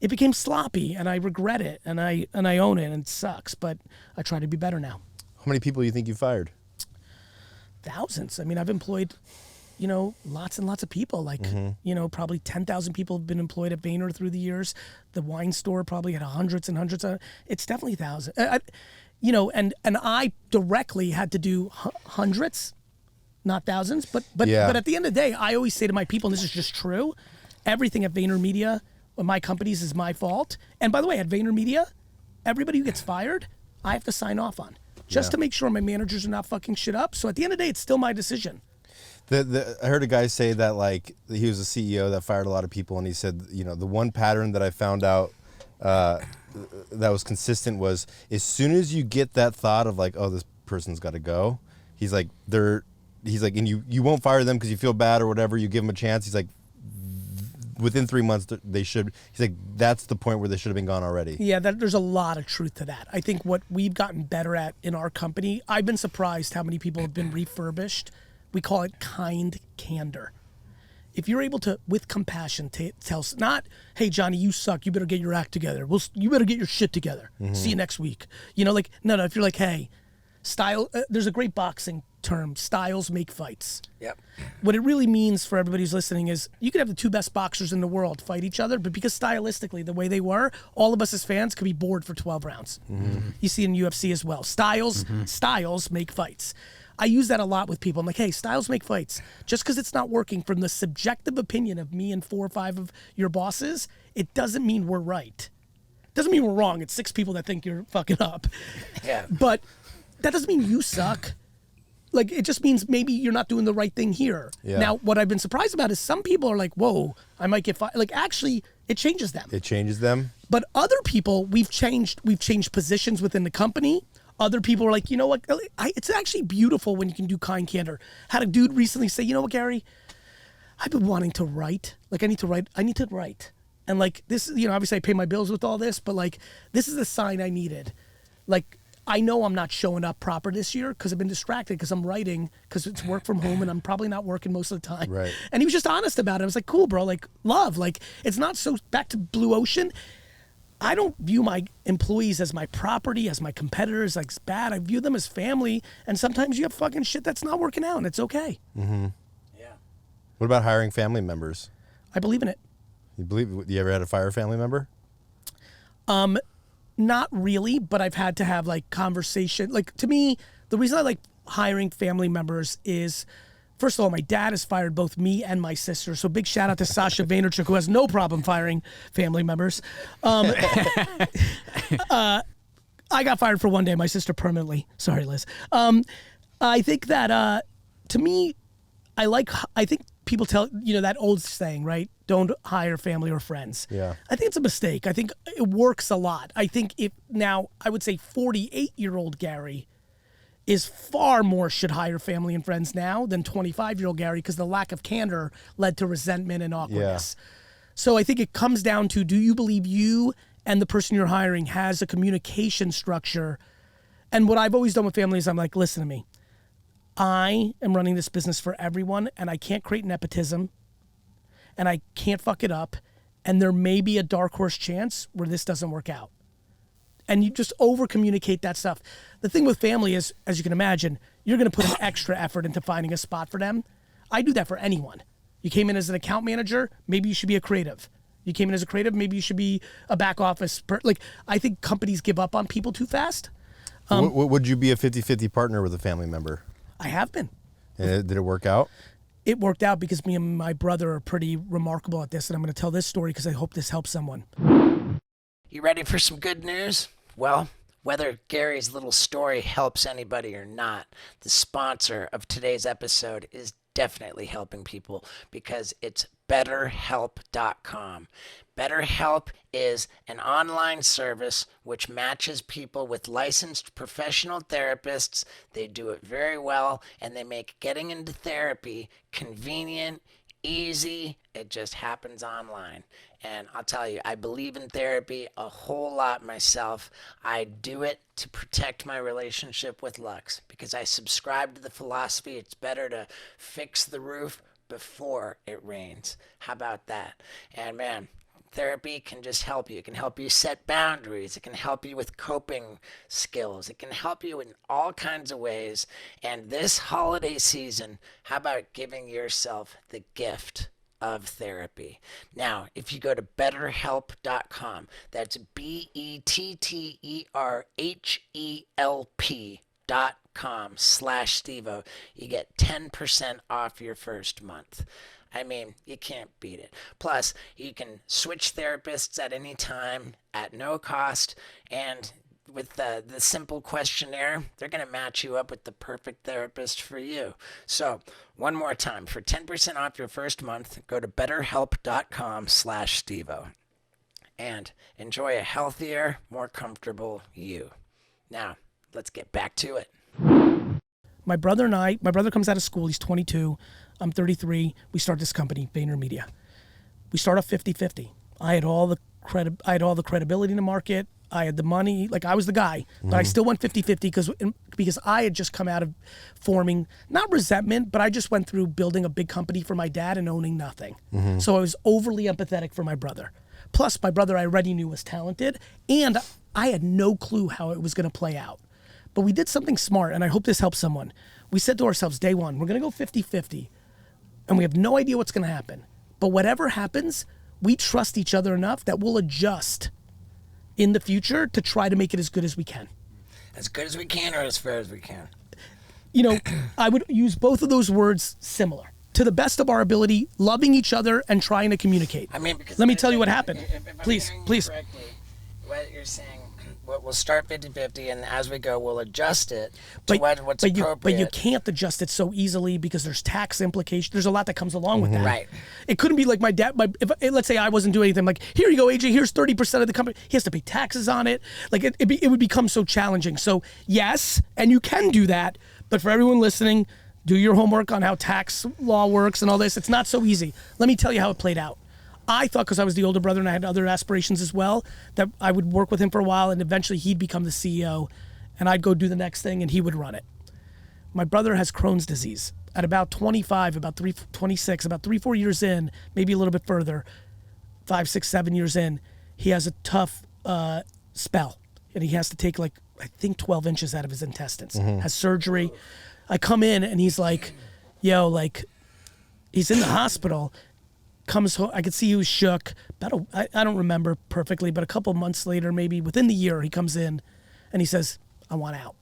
it became sloppy and I regret it and I own it and it sucks. But I try to be better now. How many people do you think you fired? Thousands. I mean, I've employed lots and lots of people, like, probably 10,000 people have been employed at Vayner through the years. The wine store probably had hundreds and hundreds of, it's definitely thousands. And I directly had to do hundreds, not thousands, but at the end of the day, I always say to my people, and this is just true, everything at VaynerMedia, my companies is my fault. And by the way, at VaynerMedia, everybody who gets fired, I have to sign off on just to make sure my managers are not fucking shit up. So at the end of the day, it's still my decision. I heard a guy say that like he was a CEO that fired a lot of people, and he said, the one pattern that I found out that was consistent was as soon as you get that thought of like, oh, this person's got to go, he's like, he's like, and you won't fire them because you feel bad or whatever. You give them a chance. He's like, within 3 months they should. He's like, that's the point where they should have been gone already. Yeah, there's a lot of truth to that. I think what we've gotten better at in our company, I've been surprised how many people have been refurbished. We call it kind candor. If you're able to, with compassion, tell, not, hey, Johnny, you suck. You better get your act together. You better get your shit together. See you next week. You know, like, no. If you're like, hey, there's a great boxing term, styles make fights. Yep. What it really means for everybody who's listening is you could have the two best boxers in the world fight each other, but because stylistically, the way they were, all of us as fans could be bored for 12 rounds. You see in UFC as well. Styles make fights. I use that a lot with people. I'm like, hey, styles make fights. Just because it's not working from the subjective opinion of me and 4 or 5 of your bosses, it doesn't mean we're right. Doesn't mean we're wrong. It's 6 people that think you're fucking up. Yeah. But that doesn't mean you suck. Like, it just means maybe you're not doing the right thing here. Yeah. Now, what I've been surprised about is some people are like, whoa, I might get fired. Like, actually, it changes them. It changes them. But other people, we've changed positions within the company. Other people are like, you know what? It's actually beautiful when you can do kind candor. Had a dude recently say, you know what, Gary? I've been wanting to write. Like, I need to write. And like this, you know, obviously I pay my bills with all this, but like, this is a sign I needed. Like, I know I'm not showing up proper this year because I've been distracted because I'm writing because it's work from home and I'm probably not working most of the time. Right. And he was just honest about it. I was like, cool, bro. Like, love. Like, it's not so back to Blue Ocean. I don't view my employees as my property, as my competitors, like it's bad. I view them as family. And sometimes you have fucking shit that's not working out and it's okay. Mm-hmm. Yeah. What about hiring family members? I believe in it. You ever had to fire a family member? Not really, but I've had to have like conversation. Like, to me, the reason I like hiring family members is, first of all, my dad has fired both me and my sister. So big shout out to Sasha Vaynerchuk, who has no problem firing family members. I got fired for one day, my sister permanently. Sorry, Liz. I think that, to me, I think people tell, you know, that old saying, right? Don't hire family or friends. Yeah. I think it's a mistake. I think it works a lot. I think I would say 48-year-old Gary is far more should hire family and friends now than 25-year-old Gary because the lack of candor led to resentment and awkwardness. Yeah. So I think it comes down to, do you believe you and the person you're hiring has a communication structure? And what I've always done with families, I'm like, listen to me. I am running this business for everyone, and I can't create nepotism, and I can't fuck it up, and there may be a dark horse chance where this doesn't work out. And you just over-communicate that stuff. The thing with family is, as you can imagine, you're going to put an extra effort into finding a spot for them. I do that for anyone. You came in as an account manager, maybe you should be a creative. You came in as a creative, maybe you should be a back office. I think companies give up on people too fast. Would you be a 50-50 partner with a family member? I have been. And did it work out? It worked out because me and my brother are pretty remarkable at this, and I'm going to tell this story because I hope this helps someone. You ready for some good news? Well, whether Gary's little story helps anybody or not, the sponsor of today's episode is definitely helping people because it's BetterHelp.com. BetterHelp is an online service which matches people with licensed professional therapists. They do it very well, and they make getting into therapy convenient, easy. It just happens online. And I'll tell you, I believe in therapy a whole lot myself. I do it to protect my relationship with Lux because I subscribe to the philosophy it's better to fix the roof before it rains. How about that? And man, therapy can just help you. It can help you set boundaries. It can help you with coping skills. It can help you in all kinds of ways. And this holiday season, how about giving yourself the gift of therapy? Now, if you go to BetterHelp.com, that's BetterHelp.com/Stevo, you get 10% off your first month. I mean, you can't beat it. Plus, you can switch therapists at any time at no cost, and with the simple questionnaire, they're going to match you up with the perfect therapist for you. So, one more time, for 10% off your first month, go to BetterHelp.com/Stevo and enjoy a healthier, more comfortable you. Now, let's get back to it. My brother and my brother comes out of school. He's 22. I'm 33. We start this company, VaynerMedia. We start off 50-50. I had all the credibility in the market. I had the money. Like, I was the guy, but I still went 50-50 because I had just come out of forming, not resentment, but I just went through building a big company for my dad and owning nothing. So I was overly empathetic for my brother. Plus, my brother I already knew was talented, and I had no clue how it was going to play out. But we did something smart, and I hope this helps someone. We said to ourselves, day one, we're going to go 50-50, and we have no idea what's going to happen. But whatever happens, we trust each other enough that we'll adjust in the future to try to make it as good as we can. As good as we can or as fair as we can? You know, I would use both of those words similar. To the best of our ability, loving each other and trying to communicate. I mean, because let me tell you what happened. If I'm Please, hearing you please. correctly, what you're saying, we'll start 50-50, and as we go, we'll adjust it to what's appropriate. But you can't adjust it so easily because there's tax implications. There's a lot that comes along with that. Right. It couldn't be like my dad. Let's say I wasn't doing anything. Like, here you go, AJ. Here's 30% of the company. He has to pay taxes on it. Like, it would become so challenging. So yes, and you can do that. But for everyone listening, do your homework on how tax law works and all this. It's not so easy. Let me tell you how it played out. I thought, because I was the older brother and I had other aspirations as well, that I would work with him for a while and eventually he'd become the CEO and I'd go do the next thing and he would run it. My brother has Crohn's disease. At about 25, about 26, about 3-4 years in, maybe a little bit further, 5, 6, 7 years in, he has a tough spell. And he has to take, like, I think 12 inches out of his intestines. Has surgery. I come in and he's like, yo, like, he's in the hospital. Comes home, I could see he was shook. I don't remember perfectly, but a couple months later, maybe within the year, he comes in and he says, I want out.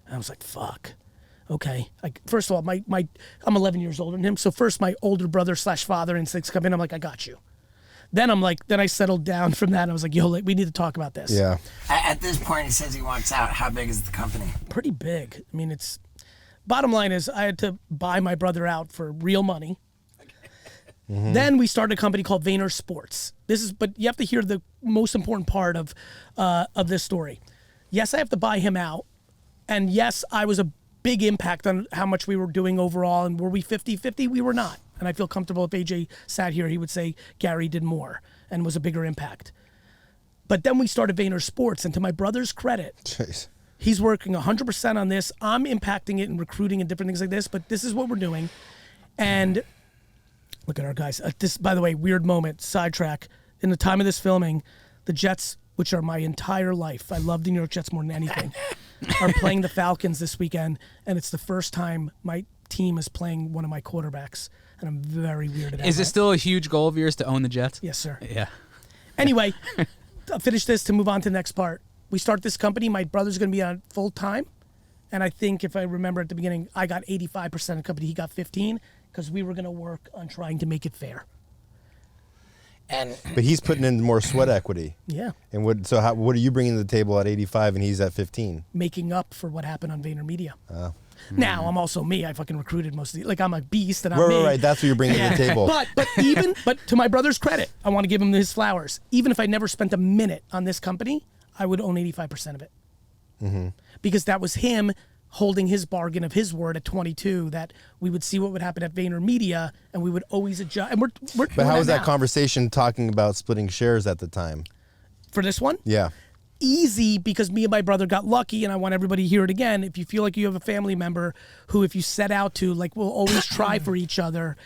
And I was like, fuck. Okay. Like, first of all, I'm 11 years older than him. So first my older brother / father instincts come in. I'm like, I got you. Then I settled down from that. And I was like, yo, we need to talk about this. Yeah. At this point, he says he wants out. How big is the company? Pretty big. I mean, bottom line is I had to buy my brother out for real money. Then we started a company called Vayner Sports. But you have to hear the most important part of this story. Yes, I have to buy him out. And yes, I was a big impact on how much we were doing overall. And were we 50-50? We were not. And I feel comfortable if AJ sat here, he would say Gary did more and was a bigger impact. But then we started Vayner Sports. And to my brother's credit, Jeez. he's working 100% on this. I'm impacting it and recruiting and different things like this. But this is what we're doing. And look at our guys. This, by the way, weird moment, sidetrack. In the time of this filming, the Jets, which are my entire life, I love the New York Jets more than anything, are playing the Falcons this weekend, and it's the first time my team is playing one of my quarterbacks, and I'm very weirded out. Is it still a huge goal of yours to own the Jets? Yes, sir. Yeah. Anyway, I'll finish this to move on to the next part. We start this company. My brother's going to be on full time, and I think if I remember at the beginning, I got 85% of the company. He got 15%. Because we were going to work on trying to make it fair. But he's putting in more sweat equity. Yeah. And what are you bringing to the table at 85 and he's at 15? Making up for what happened on VaynerMedia. Now, I'm also me. I fucking recruited most of the, like, I'm a beast and I'm me. Right. That's what you're bringing to the table. But to my brother's credit, I want to give him his flowers. Even if I never spent a minute on this company, I would own 85% of it. Because that was him holding his bargain of his word at 22 that we would see what would happen at VaynerMedia and we would always adjust. And we're But doing how was that now. conversation talking about splitting shares at the time? For this one? Yeah. Easy, because me and my brother got lucky, and I want everybody to hear it again. If you feel like you have a family member who, if you set out to, like, will always try for each other,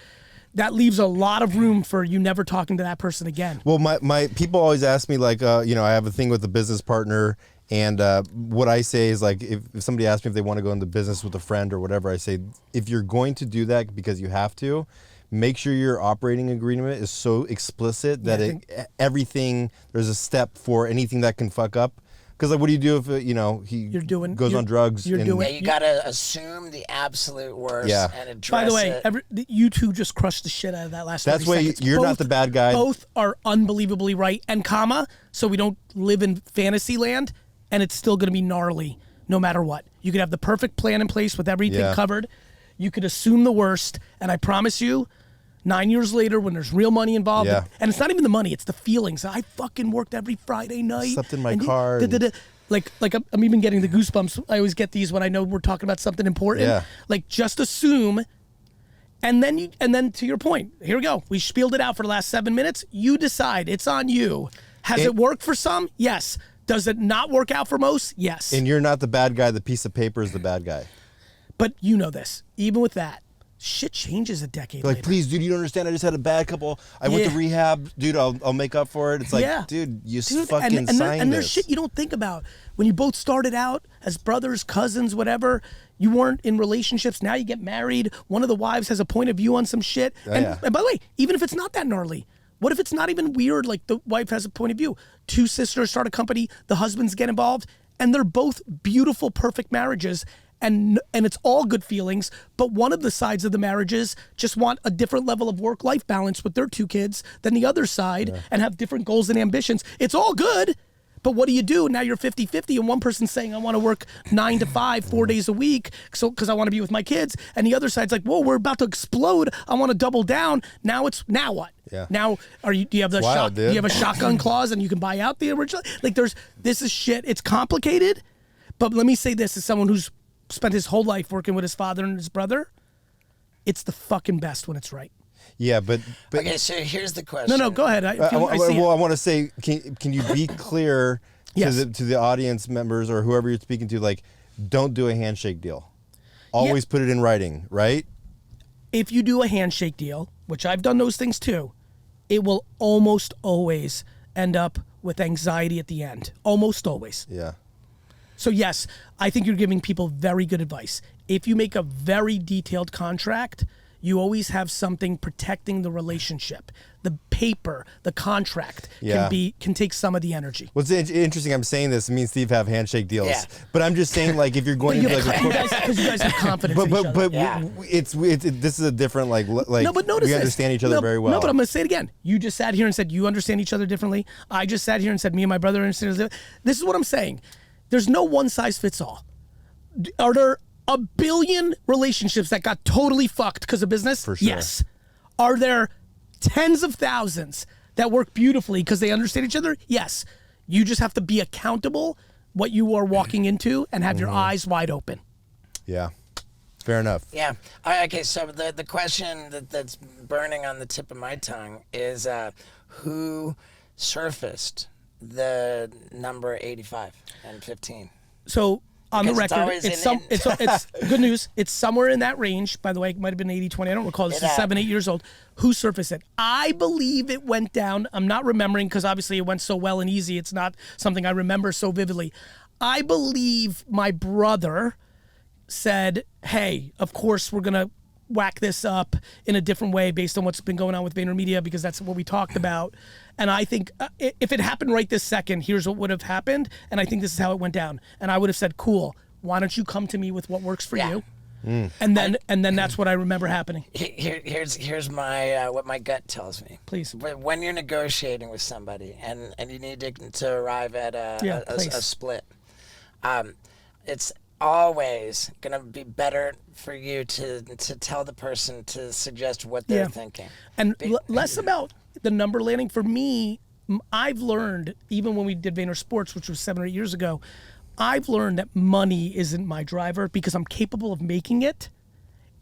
that leaves a lot of room for you never talking to that person again. Well, my people always ask me, like, I have a thing with a business partner. And what I say is, like, if somebody asks me if they want to go into business with a friend or whatever, I say, if you're going to do that because you have to, make sure your operating agreement is so explicit that everything, there's a step for anything that can fuck up. Because, like, what do you do if, he goes on drugs? You got to assume the absolute worst and address By the way, it. you two just crushed the shit out of that last 30 That's why seconds. you're not the bad guy. Both are unbelievably right. And so we don't live in fantasy land. And it's still going to be gnarly no matter what. You could have the perfect plan in place with everything covered. You could assume the worst. And I promise you, 9 years later, when there's real money involved, and it's not even the money, it's the feelings. I fucking worked every Friday night. Slept in my car. I'm even getting the goosebumps. I always get these when I know we're talking about something important. Yeah. Like, just assume, and then to your point, here we go. We spieled it out for the last 7 minutes. You decide. It's on you. Has it worked for some? Yes. Does it not work out for most? Yes. And you're not the bad guy. The piece of paper is the bad guy. But you know this. Even with that, shit changes a decade Like, later. please, dude, you don't understand. I just had a bad couple. I went to rehab. Dude, I'll make up for it. It's like, Yeah. dude, you Dude, fucking and signed there's this. shit you don't think about. When you both started out as brothers, cousins, whatever, you weren't in relationships. Now you get married. One of the wives has a point of view on some shit. And by the way, even if it's not that gnarly, what if it's not even weird? Like, the wife has a point of view. Two sisters start a company. The husbands get involved. And they're both beautiful, perfect marriages. And it's all good feelings, but one of the sides of the marriages just want a different level of work-life balance with their two kids than the other side and have different goals and ambitions. It's all good, but what do? Now you're 50-50, and one person's saying, I want to work 9 to 5, 4 days a week because I want to be with my kids, and the other side's like, whoa, we're about to explode. I want to double down. Now what? Yeah. Now, do you have wild, do you have a shotgun clause and you can buy out the original? Like, this is shit. It's complicated, but let me say this as someone who's spent his whole life working with his father and his brother, it's the fucking best when it's right. Yeah, but Okay, so here's the question. No, go ahead. I want to say, can you be clear Yes. to the audience members or whoever you're speaking to, like, don't do a handshake deal. Always put it in writing, right? If you do a handshake deal, which I've done those things too, it will almost always end up with anxiety at the end. Almost always. Yeah. So yes, I think you're giving people very good advice. If you make a very detailed contract, you always have something protecting the relationship. The paper, the contract can take some of the energy. What's interesting, I'm saying this, me and Steve have handshake deals. Yeah. But I'm just saying, like, if you're going to like Because you guys have confidence in each other. but Yeah. this is a different like No, but notice we this. understand each other very well. No, but I'm going to say it again. You just sat here and said you understand each other differently. I just sat here and said me and my brother understand each other. This is what I'm saying. There's no one size fits all. Are there a billion relationships that got totally fucked because of business? For sure. Yes. Are there tens of thousands that work beautifully because they understand each other? Yes. You just have to be accountable what you are walking into and have your eyes wide open. Yeah. Fair enough. Yeah. Okay, so the question that's burning on the tip of my tongue is who surfaced the number 85 and 15? So on Because the it's record, always it's good news. It's somewhere in that range. By the way, it might have been 80-20. I don't recall. This is 7, 8 years old. Who surfaced it? I believe it went down. I'm not remembering because obviously it went so well and easy. It's not something I remember so vividly. I believe my brother said, hey, of course we're going to whack this up in a different way based on what's been going on with VaynerMedia because that's what we talked about. And I think if it happened right this second, here's what would have happened. And I think this is how it went down. And I would have said, cool, why don't you come to me with what works for you? And then that's what I remember happening. Here's my what my gut tells me. Please. When you're negotiating with somebody and you need to arrive at a split, it's always gonna be better for you to tell the person to suggest what they're thinking. And less about the number landing. For me, I've learned, even when we did Vayner Sports, which was 7 or 8 years ago, I've learned that money isn't my driver because I'm capable of making it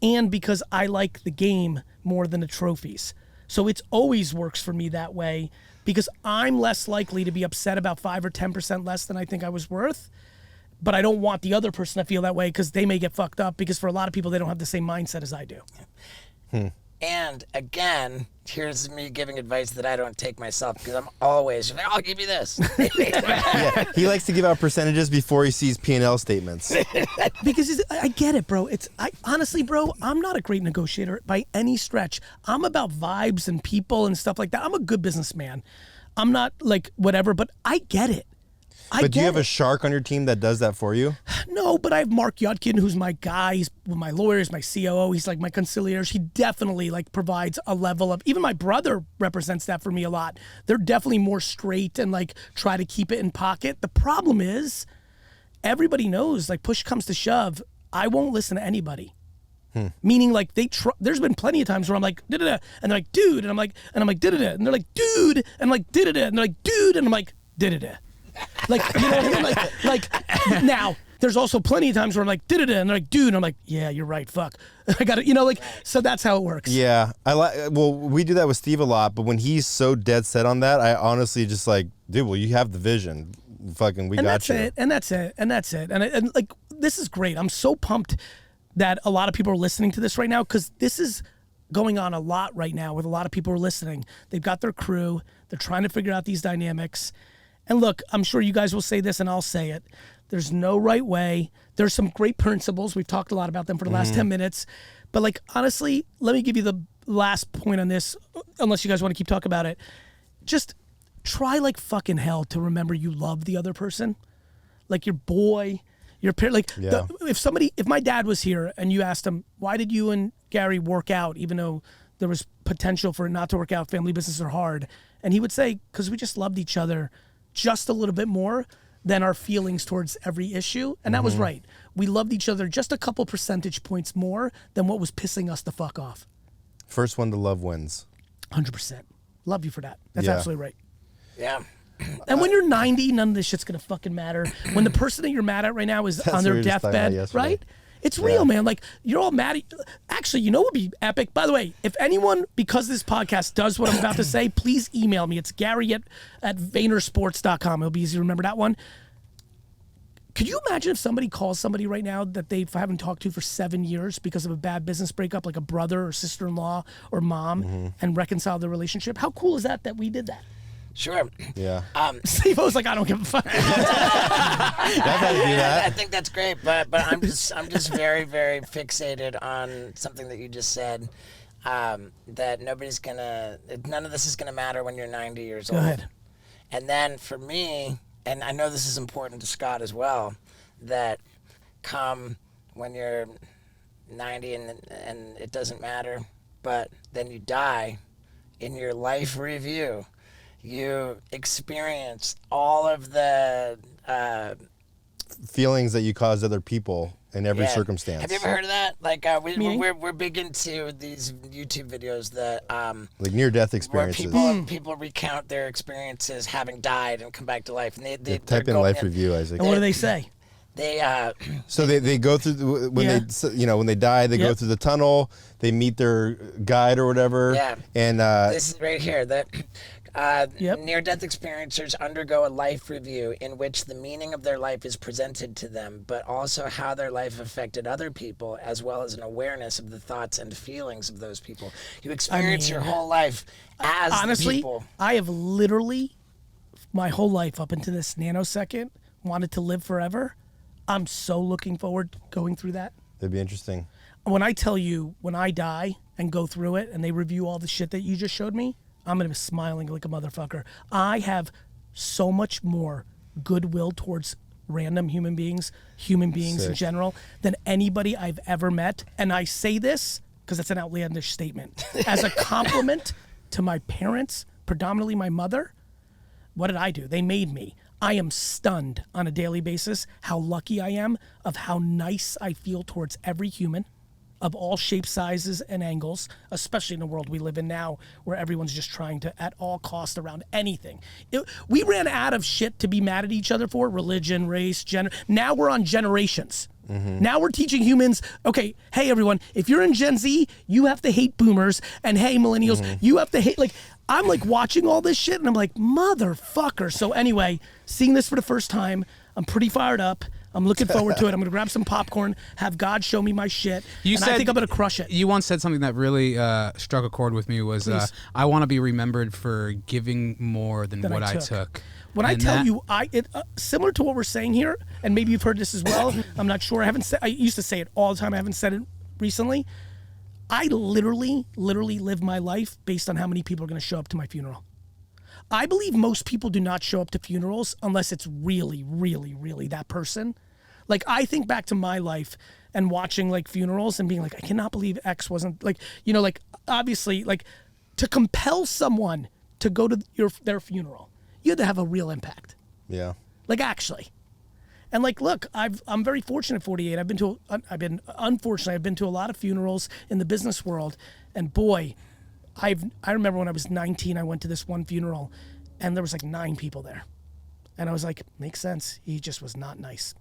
and because I like the game more than the trophies. So it's always works for me that way because I'm less likely to be upset about 5 or 10% less than I think I was worth. But I don't want the other person to feel that way because they may get fucked up because for a lot of people, they don't have the same mindset as I do. And again, here's me giving advice that I don't take myself because I'm always, I'll give you this. Yeah, he likes to give out percentages before he sees P&L statements. Because I get it, bro. Honestly, bro, I'm not a great negotiator by any stretch. I'm about vibes and people and stuff like that. I'm a good businessman. I'm not like whatever, but I get it. But do you have a shark on your team that does that for you? No, but I have Mark Yudkin, who's my guy. He's my lawyer, he's my COO. He's like my conciliators. He definitely like provides a level of, even my brother represents that for me a lot. They're definitely more straight and like try to keep it in pocket. The problem is everybody knows like push comes to shove, I won't listen to anybody. Meaning like there's been plenty of times where I'm like, da-da-da, and they're like, dude, and I'm like, da-da-da, and they're like, dude, and I'm like, da-da-da, and they're like, dude, and I'm like, da-da-da. Like, you know what I mean? Like now, there's also plenty of times where I'm like, da-da-da, and they're like, dude, and I'm like, yeah, you're right, fuck. I got it, you know, like, so that's how it works. Yeah, well, we do that with Steve a lot, but when he's so dead set on that, I honestly just like, dude, well, you have the vision. Fucking, we got you. And that's it. And like, this is great. I'm so pumped that a lot of people are listening to this right now, because this is going on a lot right now with a lot of people who are listening. They've got their crew. They're trying to figure out these dynamics. And look, I'm sure you guys will say this and I'll say it. There's no right way. There's some great principles. We've talked a lot about them for the last 10 minutes. But like, honestly, let me give you the last point on this, unless you guys want to keep talking about it. Just try like fucking hell to remember you love the other person. Like your boy, your parent. Like if my dad was here and you asked him, why did you and Gary work out even though there was potential for it not to work out, family businesses are hard. And he would say, because we just loved each other just a little bit more than our feelings towards every issue. And that was right. We loved each other just a couple percentage points more than what was pissing us the fuck off. First one to love wins. 100%. Love you for that. That's absolutely right. Yeah. And when you're 90, none of this shit's gonna fucking matter. When the person that you're mad at right now is on their deathbed, right? It's real, man. Like, you're all mad at... Actually, you know what would be epic? By the way, if anyone, because this podcast does what I'm about to say, please email me. It's Gary at VaynerSports.com. It'll be easy to remember that one. Could you imagine if somebody calls somebody right now that they haven't talked to for 7 years because of a bad business breakup, like a brother or sister-in-law or mom, and reconcile their relationship? How cool is that we did that? Sure. Yeah. Steve was like, I don't give a fuck. I think that's great, but I'm just very, very fixated on something that you just said. That none of this is gonna matter when you're 90 years old. Go ahead. And then for me, and I know this is important to Scott as well, that come when you're 90 and it doesn't matter, but then you die, in your life review, you experience all of the feelings that you caused other people in every circumstance. Have you ever heard of that? Like we're big into these YouTube videos that like near-death experiences. Where people recount their experiences having died and come back to life, and they type in life review, Isaac. And what do they say? So they go through when they die, they go through the tunnel, they meet their guide or whatever. Yeah. And this is right here that. Near-death experiencers undergo a life review in which the meaning of their life is presented to them, but also how their life affected other people, as well as an awareness of the thoughts and feelings of those people. You experience your whole life as honestly, people. I have literally, my whole life up into this nanosecond, wanted to live forever. I'm so looking forward to going through that. It'd be interesting. When I tell you, when I die and go through it and they review all the shit that you just showed me, I'm going to be smiling like a motherfucker. I have so much more goodwill towards random human beings in general, than anybody I've ever met. And I say this because it's an outlandish statement. As a compliment to my parents, predominantly my mother, what did I do? They made me. I am stunned on a daily basis how lucky I am of how nice I feel towards every human, of all shapes, sizes, and angles, especially in the world we live in now where everyone's just trying to, at all costs, around anything. We ran out of shit to be mad at each other for: religion, race, gender. Now we're on generations. Now we're teaching humans, okay, hey, everyone, if you're in Gen Z, you have to hate boomers, and hey, millennials, you have to hate, like, I'm like watching all this shit, and I'm like, motherfucker. So anyway, seeing this for the first time, I'm pretty fired up. I'm looking forward to it. I'm going to grab some popcorn, have God show me my shit, I think I'm going to crush it. You once said something that really struck a chord with me was, I want to be remembered for giving more than what I took. When I tell you, similar to what we're saying here, and maybe you've heard this as well, I'm not sure. I used to say it all the time. I haven't said it recently. I literally live my life based on how many people are going to show up to my funeral. I believe most people do not show up to funerals unless it's really, really, really that person. Like, I think back to my life and watching like funerals and being like, I cannot believe X wasn't, like, like, obviously, like, to compel someone to go to their funeral, you had to have a real impact. Yeah. Like, actually. And like, look, I'm very fortunate at 48. I've been to a lot of funerals in the business world, and boy, I remember when I was 19, I went to this one funeral, and there was like 9 people there. And I was like, makes sense. He just was not nice.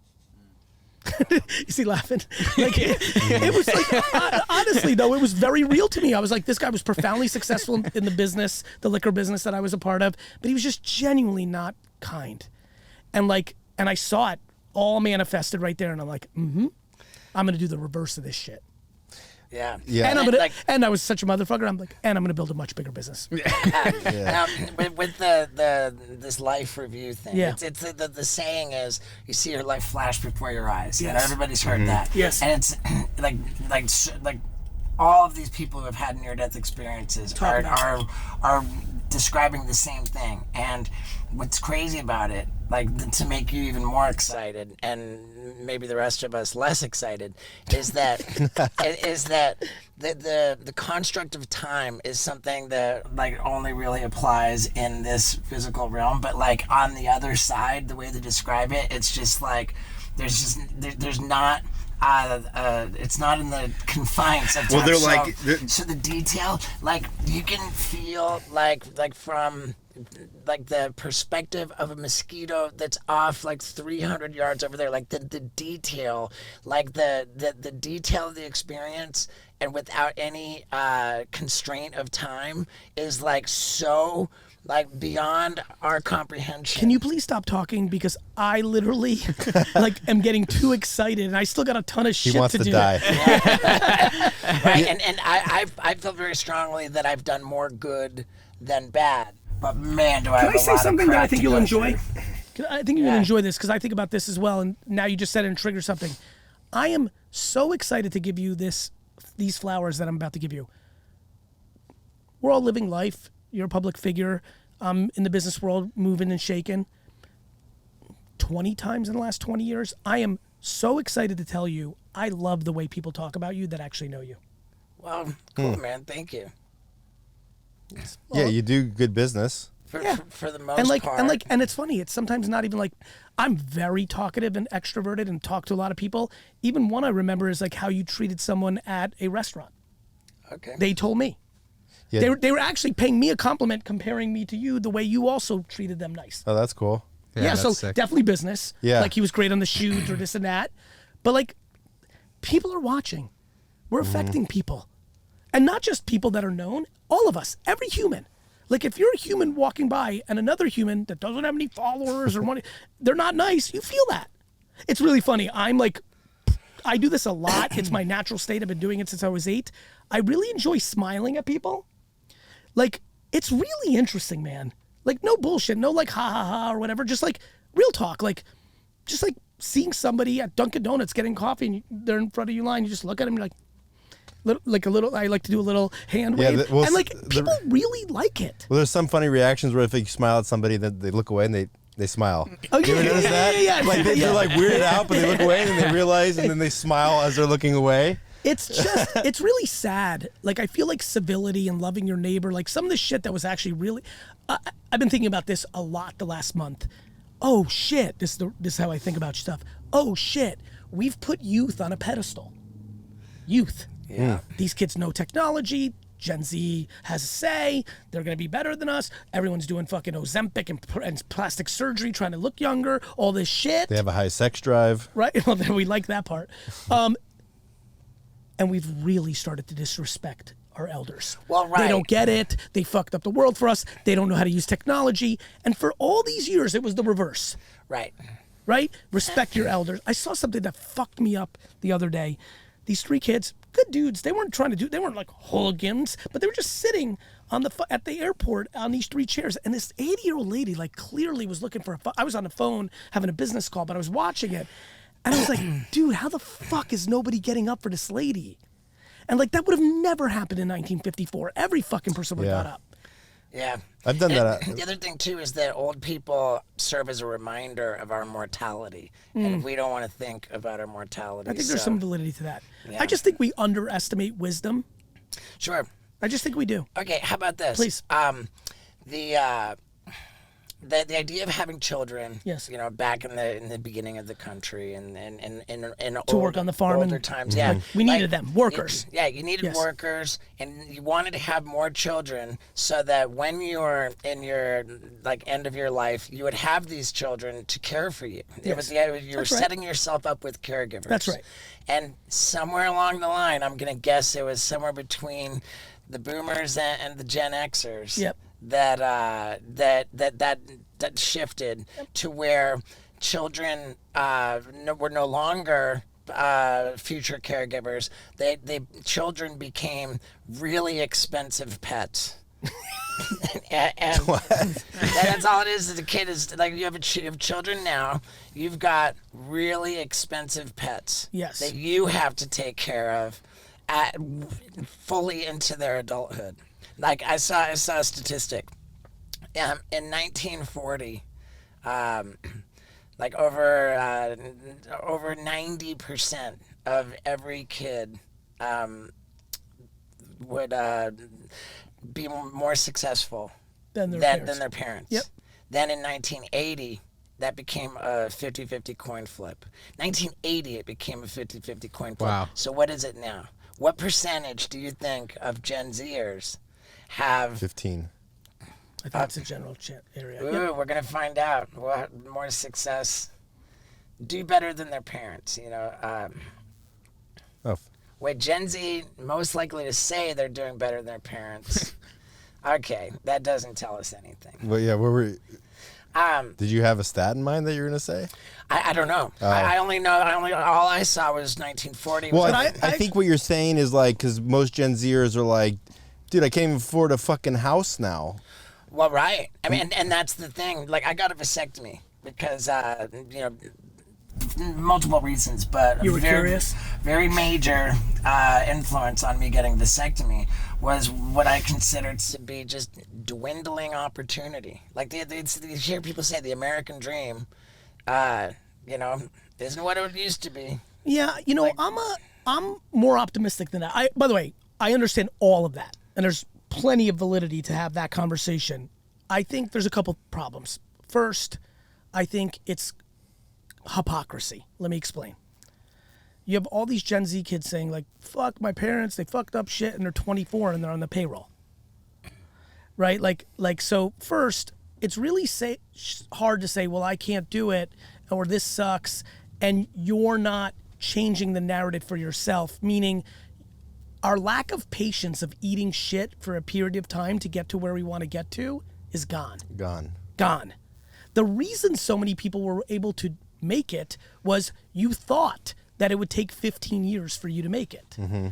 Is he laughing? Like it was like honestly though, it was very real to me. I was like, this guy was profoundly successful in the business, the liquor business that I was a part of, but he was just genuinely not kind. And I saw it all manifested right there, and I'm like, I'm gonna do the reverse of this shit. Yeah. And I'm gonna, and I was such a motherfucker. I'm like, and I'm gonna build a much bigger business. With the this life review thing, Yeah. it's the saying is, you see your life flash before your eyes. Yes. And everybody's heard that. Yes. And it's like all of these people who have had near-death experiences are describing the same thing. And what's crazy about it, like to make you even more excited, and maybe the rest of us less excited, is that the construct of time is something that like only really applies in this physical realm. But like on the other side, the way they describe it, it's just like there's not. It's not in the confines of time. Well, they're so the detail, like you can feel like from like the perspective of a mosquito that's off like 300 yards over there, like the detail, like the detail of the experience, and without any constraint of time, is like so like beyond our comprehension. Can you please stop talking, because I literally like am getting too excited, and I still got a ton of shit He wants to do. die. Right, and I feel very strongly that I've done more good than bad. But man, do I Can have I a say lot of something that I crap think to you'll go enjoy? through. I think you're gonna enjoy this, because I think about this as well, and now you just said it and triggered something. I am so excited to give you these flowers that I'm about to give you. We're all living life. You're a public figure. I'm in the business world, moving and shaking. 20 times in the last 20 years. I am so excited to tell you, I love the way people talk about you that actually know you. Well, cool, man. Thank you. Yeah, you do good business. For the most part. And it's funny. It's sometimes not even like, I'm very talkative and extroverted and talk to a lot of people. Even one I remember is like how you treated someone at a restaurant. Okay. They told me. Yeah. They were actually paying me a compliment, comparing me to you, the way you also treated them nice. Oh, that's cool. Yeah, so that's sick. definitely business. Yeah. Like he was great on the shoots or this and that. But like, people are watching. We're affecting people. And not just people that are known, all of us, every human. Like if you're a human walking by and another human that doesn't have any followers or money, they're not nice, you feel that. It's really funny. I do this a lot. It's my natural state. I've been doing it since I was 8. I really enjoy smiling at people. Like, it's really interesting, man. Like, no bullshit, no like ha ha ha or whatever. Just like real talk. Like, just like seeing somebody at Dunkin' Donuts getting coffee and they're in front of you line. You just look at them, you're like, I like to do a little hand wave. And like, people really like it. Well, there's some funny reactions where if you smile at somebody, then they look away and they smile. Okay. You ever notice that? Yeah. Like they're like weirded out, but they look away and then they realize, and then they smile as they're looking away. It's just, it's really sad. Like, I feel like civility and loving your neighbor, like some of the shit that was actually really, I've been thinking about this a lot the last month. Oh shit, this is how I think about stuff. Oh shit, we've put youth on a pedestal. Youth. Yeah. These kids know technology. Gen Z has a say. They're going to be better than us. Everyone's doing fucking Ozempic and plastic surgery, trying to look younger, all this shit. They have a high sex drive. Right? Well, we like that part. And we've really started to disrespect our elders. Well, right. They don't get it. They fucked up the world for us. They don't know how to use technology. And for all these years, it was the reverse. Right. Right? Respect your elders. I saw something that fucked me up the other day. These 3 kids, good dudes. They weren't they weren't like hooligans, but they were just sitting on at the airport on these 3 chairs. And this 80-year-old lady, like, clearly was looking for I was on the phone having a business call, but I was watching it. And I was like, dude, how the fuck is nobody getting up for this lady? And like, that would have never happened in 1954. Every fucking person would have got up. Yeah. I've done that. The other thing, too, is that old people serve as a reminder of our mortality. And we don't want to think about our mortality. I think there's some validity to that. Yeah. I just think we underestimate wisdom. Sure. I just think we do. Okay, how about this? Please. the idea of having children, Yes. you know, back in the beginning of the country and To work on the farm older and- times, yeah, We needed them, workers. You needed Yes. workers, and you wanted to have more children so that when you're in your like end of your life, you would have these children to care for you. It was you were That's right. setting yourself up with caregivers. That's right. And somewhere along the line, I'm gonna guess it was somewhere between the Boomers and the Gen Xers. Yep. That shifted to where children were no longer future caregivers. Children became really expensive pets. and that's all it is. The kid is like you have children now. You've got really expensive pets. Yes. That you have to take care of fully into their adulthood. Like I saw a statistic. In 1940, like over 90% of every kid would be more successful Than their than parents. their parents. Yep. Then in 1980, that became a 50-50 coin flip. 1980, it became a 50-50 coin flip. Wow. So what is it now? What percentage do you think of Gen Zers have? 15. I think it's a general area. Ooh, Yep. we're gonna find out. What more success? Do better than their parents. You know. Oh, Wait, Gen Z most likely to say they're doing better than their parents. Okay, that doesn't tell us anything. well, yeah. Where were? Did you have a stat in mind that you were gonna say? I don't know. I only know. All I saw was 1940. Well, was I think what you're saying is like because most Gen Zers are like, dude, I can't even afford a fucking house now. well, right. I mean, and that's the thing. Like, I got a vasectomy because you know, multiple reasons, but You were very, curious? very major influence on me getting vasectomy was what I considered to be just dwindling opportunity. Like you hear people say the American dream, you know, isn't what it used to be. Yeah, you know, I'm more optimistic than that. By the way, I understand all of that, and there's plenty of validity to have that conversation. I think there's a couple problems. First, I think it's hypocrisy. Let me explain. You have all these Gen Z kids saying like, "Fuck my parents, they fucked up shit," and they're 24 and they're on the payroll. Right? Like so. First, it's really hard to say, "Well, I can't do it," or "This sucks," and you're not changing the narrative for yourself. Meaning, our lack of patience of eating shit for a period of time to get to where we want to get to is gone. Gone. The reason so many people were able to make it was you thought that it would take 15 years for you to make it. Mm-hmm.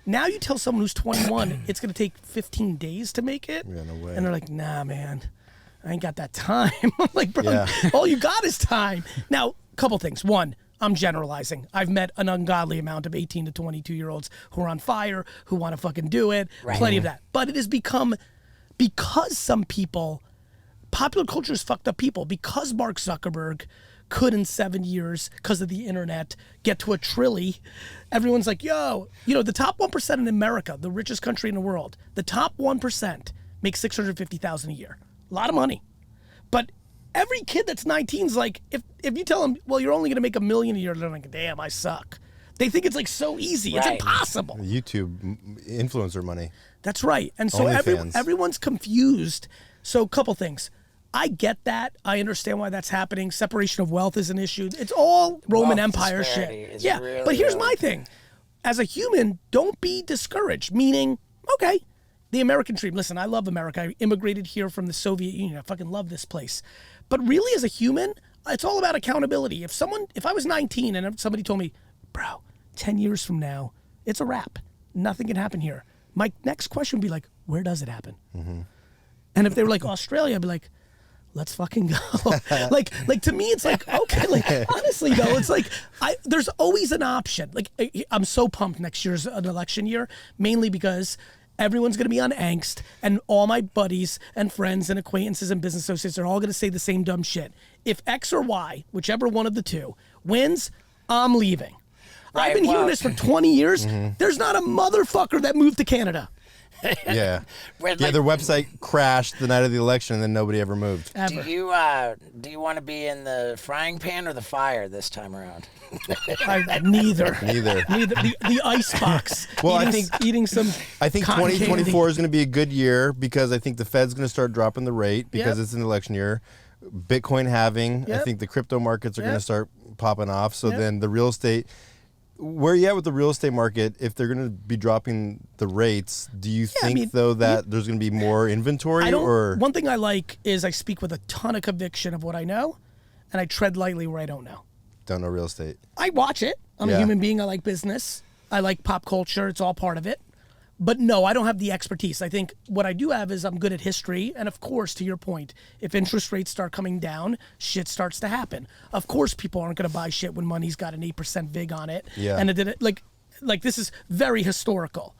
Now you tell someone who's 21 it's going to take 15 days to make it, Yeah, no way. and they're like, "Nah, man, I ain't got that time." I'm like, bro, Yeah. all you got is time. Now, couple things. One, I'm generalizing. I've met an ungodly amount of 18 to 22-year-olds who are on fire, who want to fucking do it. Right. Plenty of that. But it has become, because some people, popular culture is fucked up people, because Mark Zuckerberg could in 7 years, because of the internet, get to $1 trillion. Everyone's like, yo, you know, the top 1% in America, the richest country in the world, the top 1% makes $650,000 a year. A lot of money. But every kid that's 19 is like, if you tell them, well, you're only going to make $1 million a year, they're like, damn, I suck. They think it's like so easy. It's Right. impossible. YouTube influencer money. That's right. And so OnlyFans. everyone's confused. So couple things. I get that. I understand why that's happening. Separation of wealth is an issue. It's all Roman Wealth Empire disparity shit. is Yeah. really, But here's really- my thing. As a human, don't be discouraged. Meaning, okay, the American dream. Listen, I love America. I immigrated here from the Soviet Union. I fucking love this place. But really, as a human, it's all about accountability. If I was 19 and somebody told me, bro, 10 years from now, it's a wrap. Nothing can happen here. My next question would be like, where does it happen? Mm-hmm. And if they were like Australia, I'd be like, let's fucking go. like to me, it's like, okay, like honestly though, it's like there's always an option. Like I'm so pumped next year's an election year, mainly because everyone's going to be on angst, and all my buddies and friends and acquaintances and business associates are all going to say the same dumb shit. If X or Y, whichever one of the two, wins, I'm leaving. I've Right, been hearing well- this for 20 years. There's not a motherfucker that moved to Canada. Yeah. Where, Yeah, like, their website crashed the night of the election, and then nobody ever moved. Ever. do you want to be in the frying pan or the fire this time around? Neither. Neither. The ice box. Well, I eating some. I think cotton 2024 candy. is going to be a good year because I think the Fed's going to start dropping the rate because Yep. it's an election year. Bitcoin halving. I Yep. think the crypto markets are going to Yep. start popping off. So Yep. then the real estate. Where are you at with the real estate market? If they're going to be dropping the rates, do you I think mean, though that there's going to be more inventory? I don't. Or One thing I like is I speak with a ton of conviction of what I know, and I tread lightly where I don't know. don't know real estate? I watch it. I'm a Yeah. human being. I like business. I like pop culture. It's all part of it. But no, I don't have the expertise. I think what I do have is I'm good at history. And of course, to your point, if interest rates start coming down, shit starts to happen. Of course, people aren't going to buy shit when money's got an 8% VIG on it. Yeah. And it did it like this is very historical.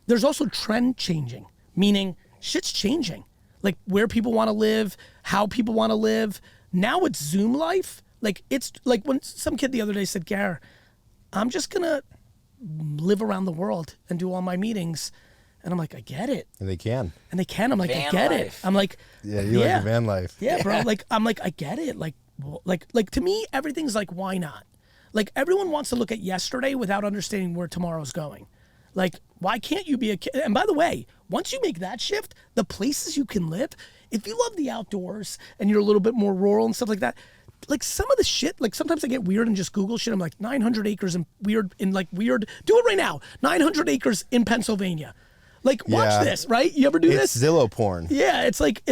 There's also trend changing, meaning shit's changing. Like where people want to live, how people want to live. Now it's Zoom life. Like it's like when some kid the other day said, Gar, I'm just going to live around the world and do all my meetings. And I'm like, I get it. And they can. And they can. I'm like, I Van get it. life. I'm like, Yeah, you like the van life. Yeah, bro. Like, I'm like, I get it. Like to me, everything's like, why not? Like everyone wants to look at yesterday without understanding where tomorrow's going. Like, why can't you be a kid? And by the way, once you make that shift, the places you can live, if you love the outdoors and you're a little bit more rural and stuff like that, like some of the shit, like sometimes I get weird and just Google shit. I'm like 900 acres in weird, do it right now. 900 acres in Pennsylvania. Like watch Yeah. this, right? You ever do It's this? Zillow porn. Yeah, it's like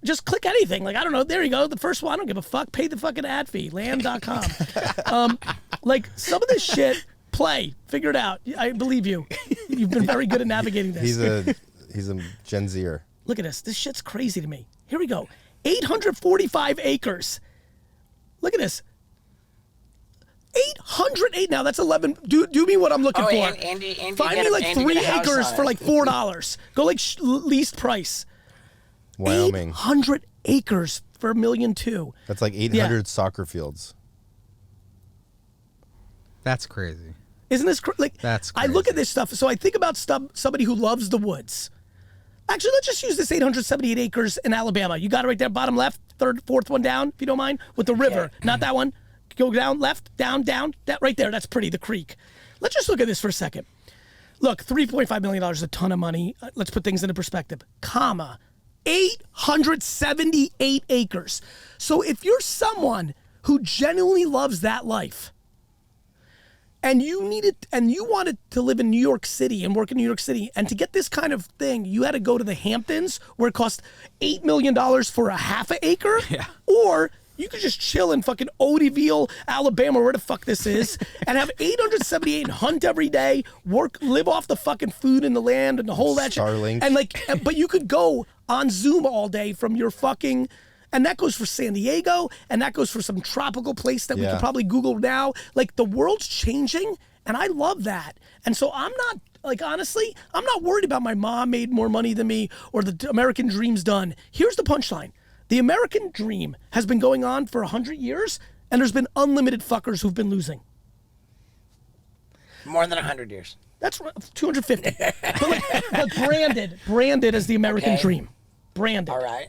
just click anything. Like I don't know, there you go. The first one, I don't give a fuck. Pay the fucking ad fee. Land.com. Like some of this shit, play, figure it out. I believe you. You've been very good at navigating this. He's a Gen Zer. Look at this. This shit's crazy to me. Here we go. 845 acres. Look at this. 808. Now that's 11. Do me what I'm looking for. Andy, Find get me a- like Andy, 3 get a house acres on for it. like $4. Go like least price. Wyoming. 800 acres for $1.2 million. That's like 800 soccer fields. That's crazy. Isn't this like? That's I look at crazy. this stuff. So I think about somebody who loves the woods. Actually, let's just use this 878 acres in Alabama. You got it right there, bottom left, fourth one down, if you don't mind, with the river. Not that one. Go down, left, down. That right there. That's pretty. The creek. Let's just look at this for a second. Look, $3.5 million is a ton of money. Let's put things into perspective. 878 acres. So if you're someone who genuinely loves that life, and you wanted to live in New York City and work in New York City, and to get this kind of thing, you had to go to the Hamptons, where it cost $8 million for a half an acre. Yeah. Or you could just chill in fucking Odiville, Alabama, where the fuck this is, and have 878 and hunt every day, live off the fucking food in the land and the whole that shit. Starlink. And but you could go on Zoom all day from your fucking. And that goes for San Diego, and that goes for some tropical place that we Yeah. could probably Google now. Like, the world's changing, and I love that. And so I'm not, like, honestly, I'm not worried about my mom made more money than me or the American dream's done. Here's the punchline. The American dream has been going on for 100 years, and there's been unlimited fuckers who've been losing. More than 100 years. That's 250. but branded as the American Okay. dream. Branded. All right.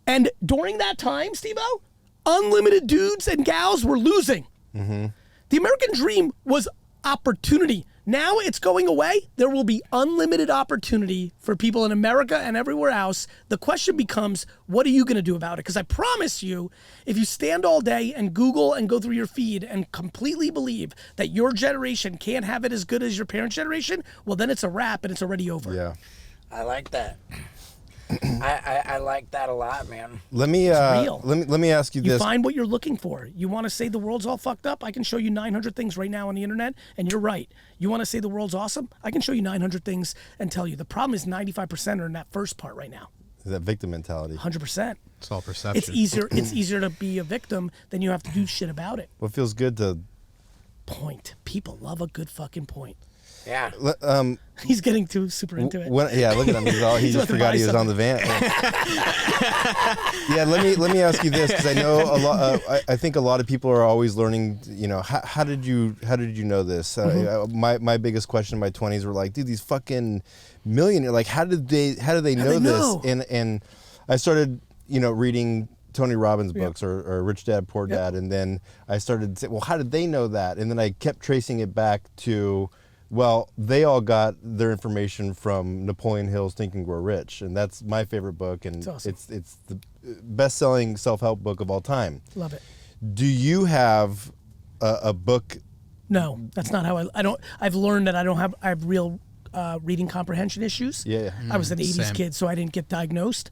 And during that time, Steve-O, unlimited dudes and gals were losing. Mm-hmm. The American dream was opportunity. Now it's going away. There will be unlimited opportunity for people in America and everywhere else. The question becomes, what are you going to do about it? Because I promise you, if you stand all day and Google and go through your feed and completely believe that your generation can't have it as good as your parents' generation, well, then it's a wrap and it's already over. Yeah. I like that. I like that a lot, man. Let me real. let me ask you You this. find what you're looking for. You want to say the world's all fucked up? I can show you 900 things right now on the internet, and you're right. You want to say the world's awesome? I can show you 900 things and tell you. The problem is 95% are in that first part right now. That victim mentality. 100%. It's all perception. It's easier. It's easier to be a victim than you have to do shit about it. What feels good to Point. People love a good fucking point. Yeah. He's getting too super into it. Yeah, look at him. He just forgot he was on the van. Yeah, let me ask you this, because I know a lot. I think a lot of people are always learning. You know, how did you know this? My biggest question in my 20s were like, dude, these fucking millionaires. Like, how do they know this? And I started, reading Tony Robbins books or Rich Dad Poor Dad, and then I started to say, well, how did they know that? And then I kept tracing it back to, well, they all got their information from Napoleon Hill's Think and Grow Rich, and that's my favorite book, and awesome. it's the best-selling self-help book of all time. Love it. Do you have a book? No, that's not how I don't. I've learned that I have real reading comprehension issues. Yeah. I was an 80s Same. kid, so I didn't get diagnosed.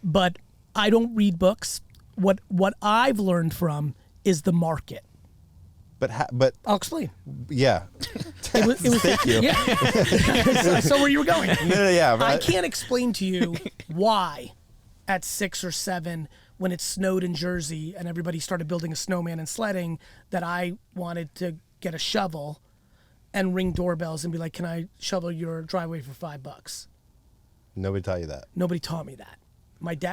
But I don't read books. What I've learned from is the market. But I'll explain. yeah. It was Thank you. Yeah. I saw where you were going. No, yeah. I can't explain to you why at 6 or 7, when it snowed in Jersey and everybody started building a snowman and sledding, that I wanted to get a shovel and ring doorbells and be like, can I shovel your driveway for $5? Nobody taught you that. Nobody taught me that.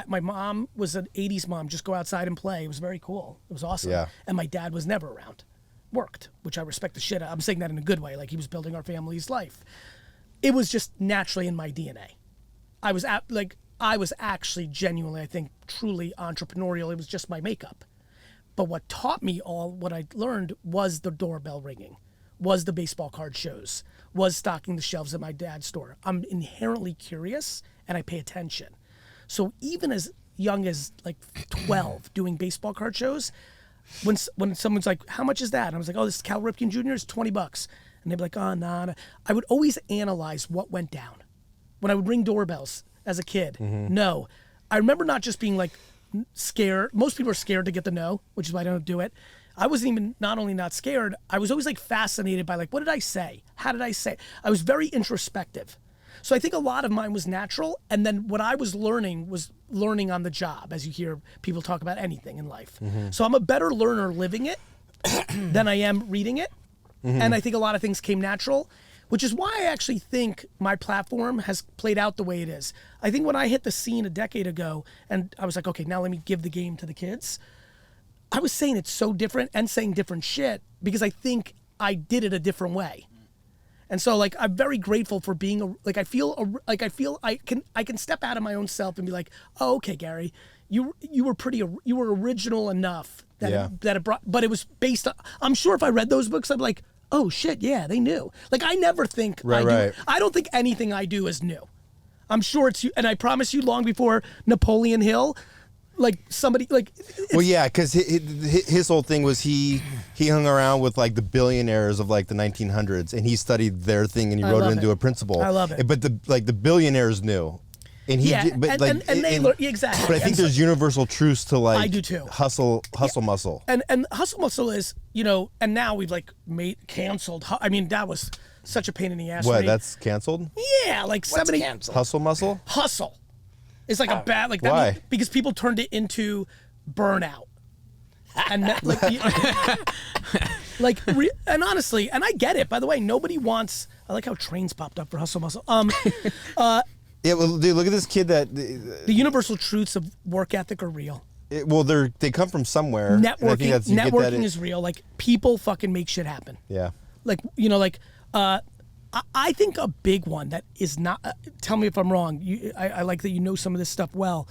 My mom was an 80s mom, just go outside and play. It was very cool. It was awesome. Yeah. And my dad was never around. Worked, which I respect the shit out. I'm saying that in a good way, like he was building our family's life. It was just naturally in my DNA. I was actually genuinely, I think, truly entrepreneurial. It was just my makeup. But what taught me what I learned was the doorbell ringing, was the baseball card shows, was stocking the shelves at my dad's store. I'm inherently curious and I pay attention. So even as young as like 12, doing baseball card shows, when someone's like, how much is that? And I was like, oh, this is Cal Ripken Jr., it's $20. And they'd be like, oh, nah. I would always analyze what went down. When I would ring doorbells as a kid, no. I remember not just being like scared. Most people are scared to get the no, which is why I don't do it. I wasn't even not only not scared, I was always like fascinated by like, what did I say? How did I say? I was very introspective. So I think a lot of mine was natural, and then what I was learning on the job, as you hear people talk about anything in life. So I'm a better learner living it than I am reading it, and I think a lot of things came natural, which is why I actually think my platform has played out the way it is. I think when I hit the scene a decade ago, and I was like, okay, now let me give the game to the kids, I was saying it's so different and saying different shit because I think I did it a different way. And so, like, I'm very grateful for being I feel I can step out of my own self and be like, oh, okay, Gary, you were original enough that it brought, but it was based on. I'm sure if I read those books, I'd be like, oh shit, yeah, they knew. Like, I never think Right. I don't think anything I do is new. I'm sure it's you, and I promise you, long before Napoleon Hill. Like somebody like. Well, yeah, because his whole thing was he hung around with like the billionaires of like the 1900s, and he studied their thing and he wrote it into a principle. I love it. But the billionaires knew, and he Yeah, but and they learn exactly. But I think there's universal truths to like I do too. hustle muscle. And hustle muscle is, and now we've like canceled. I mean, that was such a pain in the ass. What? For me. That's canceled? Yeah, like What's 70. canceled? Hustle muscle? Hustle. It's like a bad like that. Why? Because people turned it into burnout. And and honestly, and I get it. By the way, nobody wants. I like how trains popped up for hustle muscle. Yeah, well, dude, look at this kid that. The universal truths of work ethic are real. Well, they come from somewhere. and I think Networking, you get that networking is real. Like people fucking make shit happen. Yeah. Like I think a big one that is not. Tell me if I'm wrong. I like that you know some of this stuff well.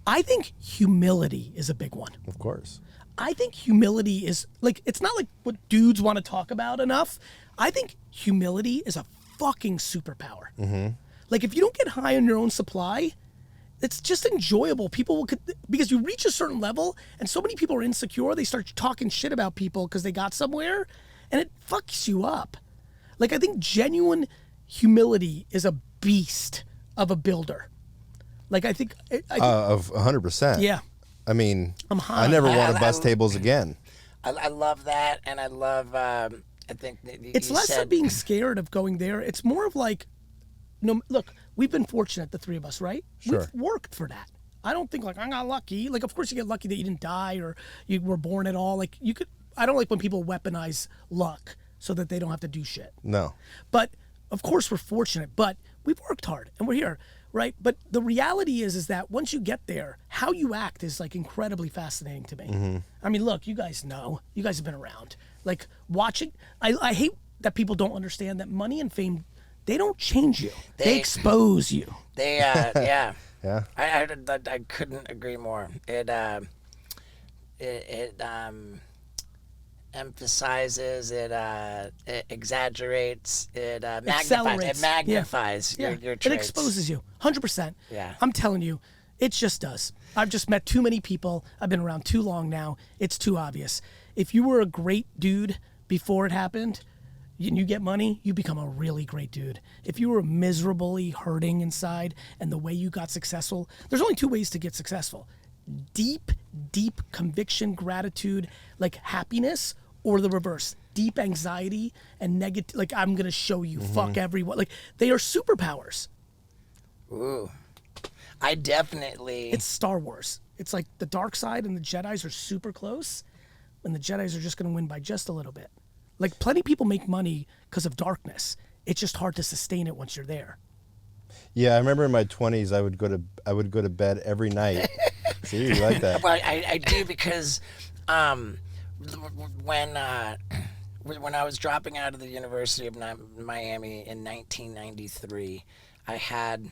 I think humility is a big one. Of course. I think humility is like, it's not like what dudes want to talk about enough. I think humility is a fucking superpower. Like if you don't get high on your own supply, it's just enjoyable. People will, because you reach a certain level and so many people are insecure, they start talking shit about people because they got somewhere and it fucks you up. Like I think genuine humility is a beast of a builder. Like I think Of 100%. yeah. I mean, I'm high. I never want to bust tables again. I love that, and I love. I think It's less of being scared of going there. It's more of like, no, look, we've been fortunate, the three of us, right? Sure. We've worked for that. I don't think like I got lucky. Like, of course you get lucky that you didn't die or you were born at all. Like you could. I don't like when people weaponize luck so that they don't have to do shit. No. But of course we're fortunate, but we've worked hard and we're here, right? But the reality is that once you get there, how you act is like incredibly fascinating to me. I mean, look, you guys know, you guys have been around. Like watching, I hate that people don't understand that money and fame, they don't change you. They expose you. They, yeah. Yeah. I couldn't agree more. It emphasizes, it exaggerates, it magnifies your traits. It exposes you, 100%. Yeah. I'm telling you, it just does. I've just met too many people. I've been around too long now. It's too obvious. If you were a great dude before it happened, and you get money, you become a really great dude. If you were miserably hurting inside and the way you got successful, there's only two ways to get successful. Deep conviction, gratitude, like happiness, or the reverse. Deep anxiety and negative, like I'm gonna show you, fuck everyone. Like they are superpowers. Ooh. I definitely... It's Star Wars. It's like the dark side and the Jedis are super close, and the Jedis are just gonna win by just a little bit. Like plenty of people make money because of darkness. It's just hard to sustain it once you're there. Yeah, I remember in my 20s, I would go to bed every night. See, you like that? Well, I do because when I was dropping out of the University of Miami in 1993, I had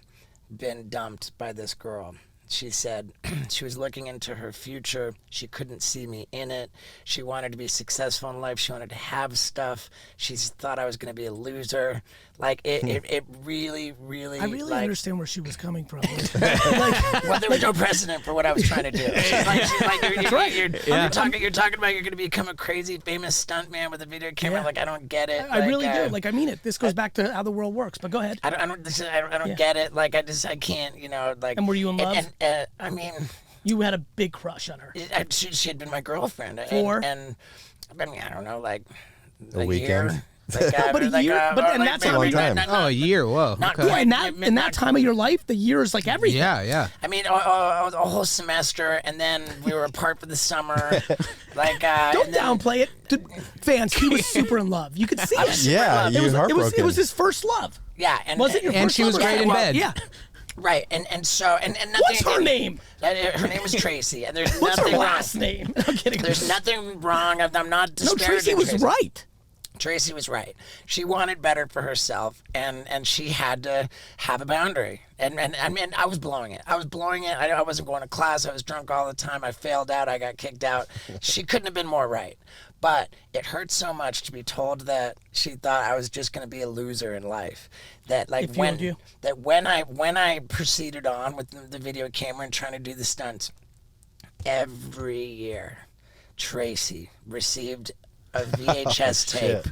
been dumped by this girl. She said she was looking into her future. She couldn't see me in it. She wanted to be successful in life. She wanted to have stuff. She thought I was going to be a loser. Like, it really, really... I really like, understand where she was coming from. well, there was no precedent for what I was trying to do. She's like you're talking about you're going to become a crazy famous stuntman with a video camera. Yeah. Like, I don't get it. I really do. Like, I mean it. This goes back to how the world works, but go ahead. I don't get it. Like, I can't, you know, like... And were you in love? I mean... You had a big crush on her. She had been my girlfriend. For? And I mean, I don't know, like... A weekend? Year. Like, But a year? And that's a long time. Oh, a year. Whoa. Not Okay. Yeah, in that time of your life, the year is like everything. Yeah. I mean, a whole semester, and then we were apart for the summer. Like, Don't and then, downplay it. Fans, he was super in love. You could see it. Yeah, you heartbroken. It was his first love. yeah, and Was it your And first she was love? great in bed. Yeah. right, and so and nothing. What's her name? Her name is Tracy, and there's What's nothing her wrong. last name? I'm kidding. There's nothing wrong. I'm not No, disparaging Tracy was right. Tracy was right. She wanted better for herself, and she had to have a boundary. And I mean, I was blowing it. I wasn't going to class. I was drunk all the time. I failed out. I got kicked out. She couldn't have been more right. But it hurt so much to be told that she thought I was just going to be a loser in life. That like when I proceeded on with the video camera and trying to do the stunts, every year, Tracy received a VHS tape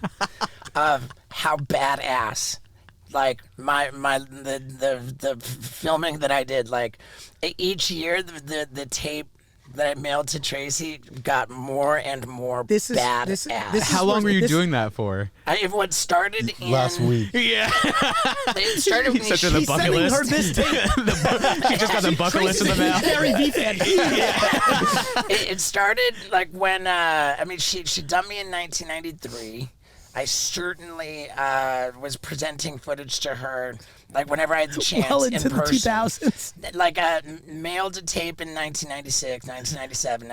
of how badass, like the filming that I did. Like each year, the tape that I mailed to Tracy got more and more badass. This How long were you doing that for? What started in Last week. Yeah. It started when Such a He's bucket sending list. her this tape. She just got the bucket list in the mail. Gary Vee fan. it started like when I mean she dumped me in 1993. I certainly was presenting footage to her like whenever I had the chance Well into in the person. 2000s. Like mailed a tape in 1996, 1997,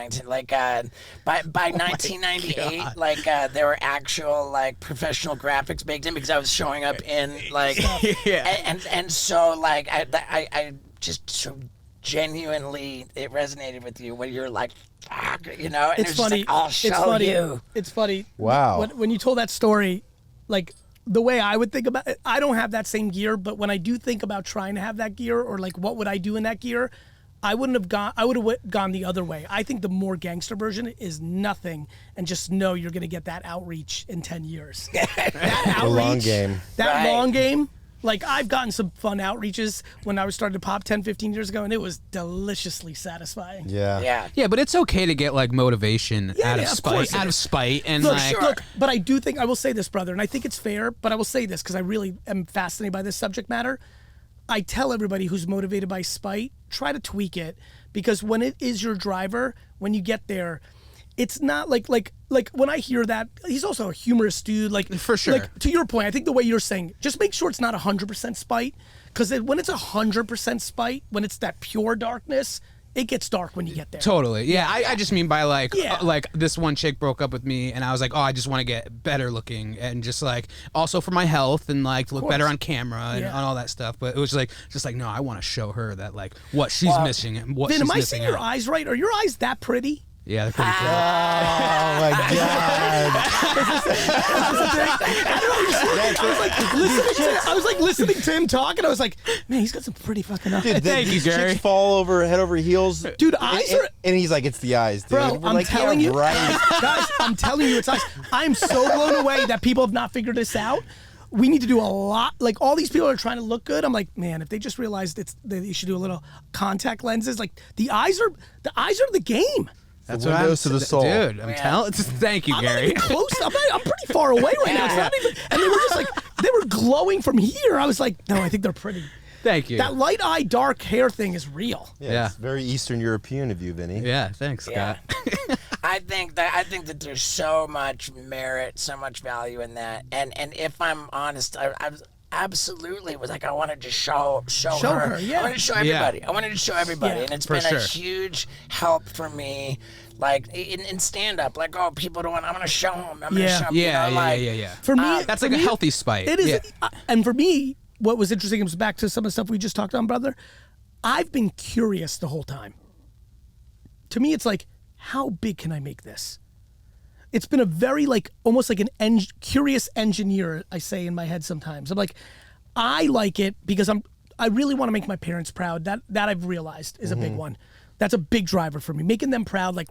by 1998, like there were actual like professional graphics baked in because I was showing up in like and so like I just so genuinely it resonated with you when you're like fuck, you know, and It's just funny. like, I'll show you. It's funny. Wow. When you told that story, like the way I would think about it, I don't have that same gear, but when I do think about trying to have that gear or like what would I do in that gear, I would have gone the other way. I think the more gangster version is nothing and just know you're going to get that outreach in 10 years. That outreach, The long game. That Right. long game. Like, I've gotten some fun outreaches when I was starting to pop 10, 15 years ago, and it was deliciously satisfying. Yeah. Yeah. Yeah, but it's okay to get like motivation out of of course spite, it is. and Look, like look, but I do think, I will say this, brother, and I think it's fair, but I will say this because I really am fascinated by this subject matter. I tell everybody who's motivated by spite, try to tweak it, because when it is your driver, when you get there, it's not like like when I hear that, he's also a humorous dude. Like For sure. Like to your point, I think the way you're saying, just make sure it's not 100% spite, because when it's 100% spite, when it's that pure darkness, it gets dark when you get there. Totally. Yeah, I just mean by like Yeah. like this one chick broke up with me and I was like, oh, I just want to get better looking and just like also for my health and like to look better on camera and all that stuff. But it was like just like no, I want to show her that like what she's missing and what Vin, she's am I missing seeing your out. eyes right? Are your eyes that pretty? Yeah, they're pretty cool. Oh my god! I was like listening to him talk, and I was like, man, he's got some pretty fucking eyes. Dude, Thank you, these Gary. chicks fall over head over heels. Dude, eyes are. And he's like, it's the eyes, dude. Bro, We're I'm like, telling yeah, you, right. guys, I'm telling you, it's eyes. I'm so blown away that people have not figured this out. We need to do a lot. Like all these people are trying to look good. I'm like, man, if they just realized that you should do a little contact lenses. Like the eyes are the game. That's The what windows to the soul. Dude, I'm telling. Thank you, I'm not Gary. even close. I'm pretty far away right now. It's not even, and they were just like, they were glowing from here. I was like, no, I think they're pretty. Thank you. That light eye, dark hair thing is real. Yeah, it's very Eastern European of you, Vinny. Yeah, thanks, Scott. I think that there's so much merit, so much value in that. And if I'm honest, I absolutely was like, I wanted to show her. Yeah. I wanted to show everybody. I wanted to show everybody, Yeah, and it's for been a sure. huge help for me. Like in stand up, like people don't want. I'm gonna show them. I'm gonna Yeah. show 'em, Yeah. For me, That's for like a me, healthy spite. It is, Yeah. and for me, what was interesting was back to some of the stuff we just talked on, brother. I've been curious the whole time. To me, it's like, how big can I make this? It's been a very like almost like an curious engineer. I say in my head sometimes. I'm like, I like it because I really want to make my parents proud. That I've realized is a big one. That's a big driver for me. Making them proud, like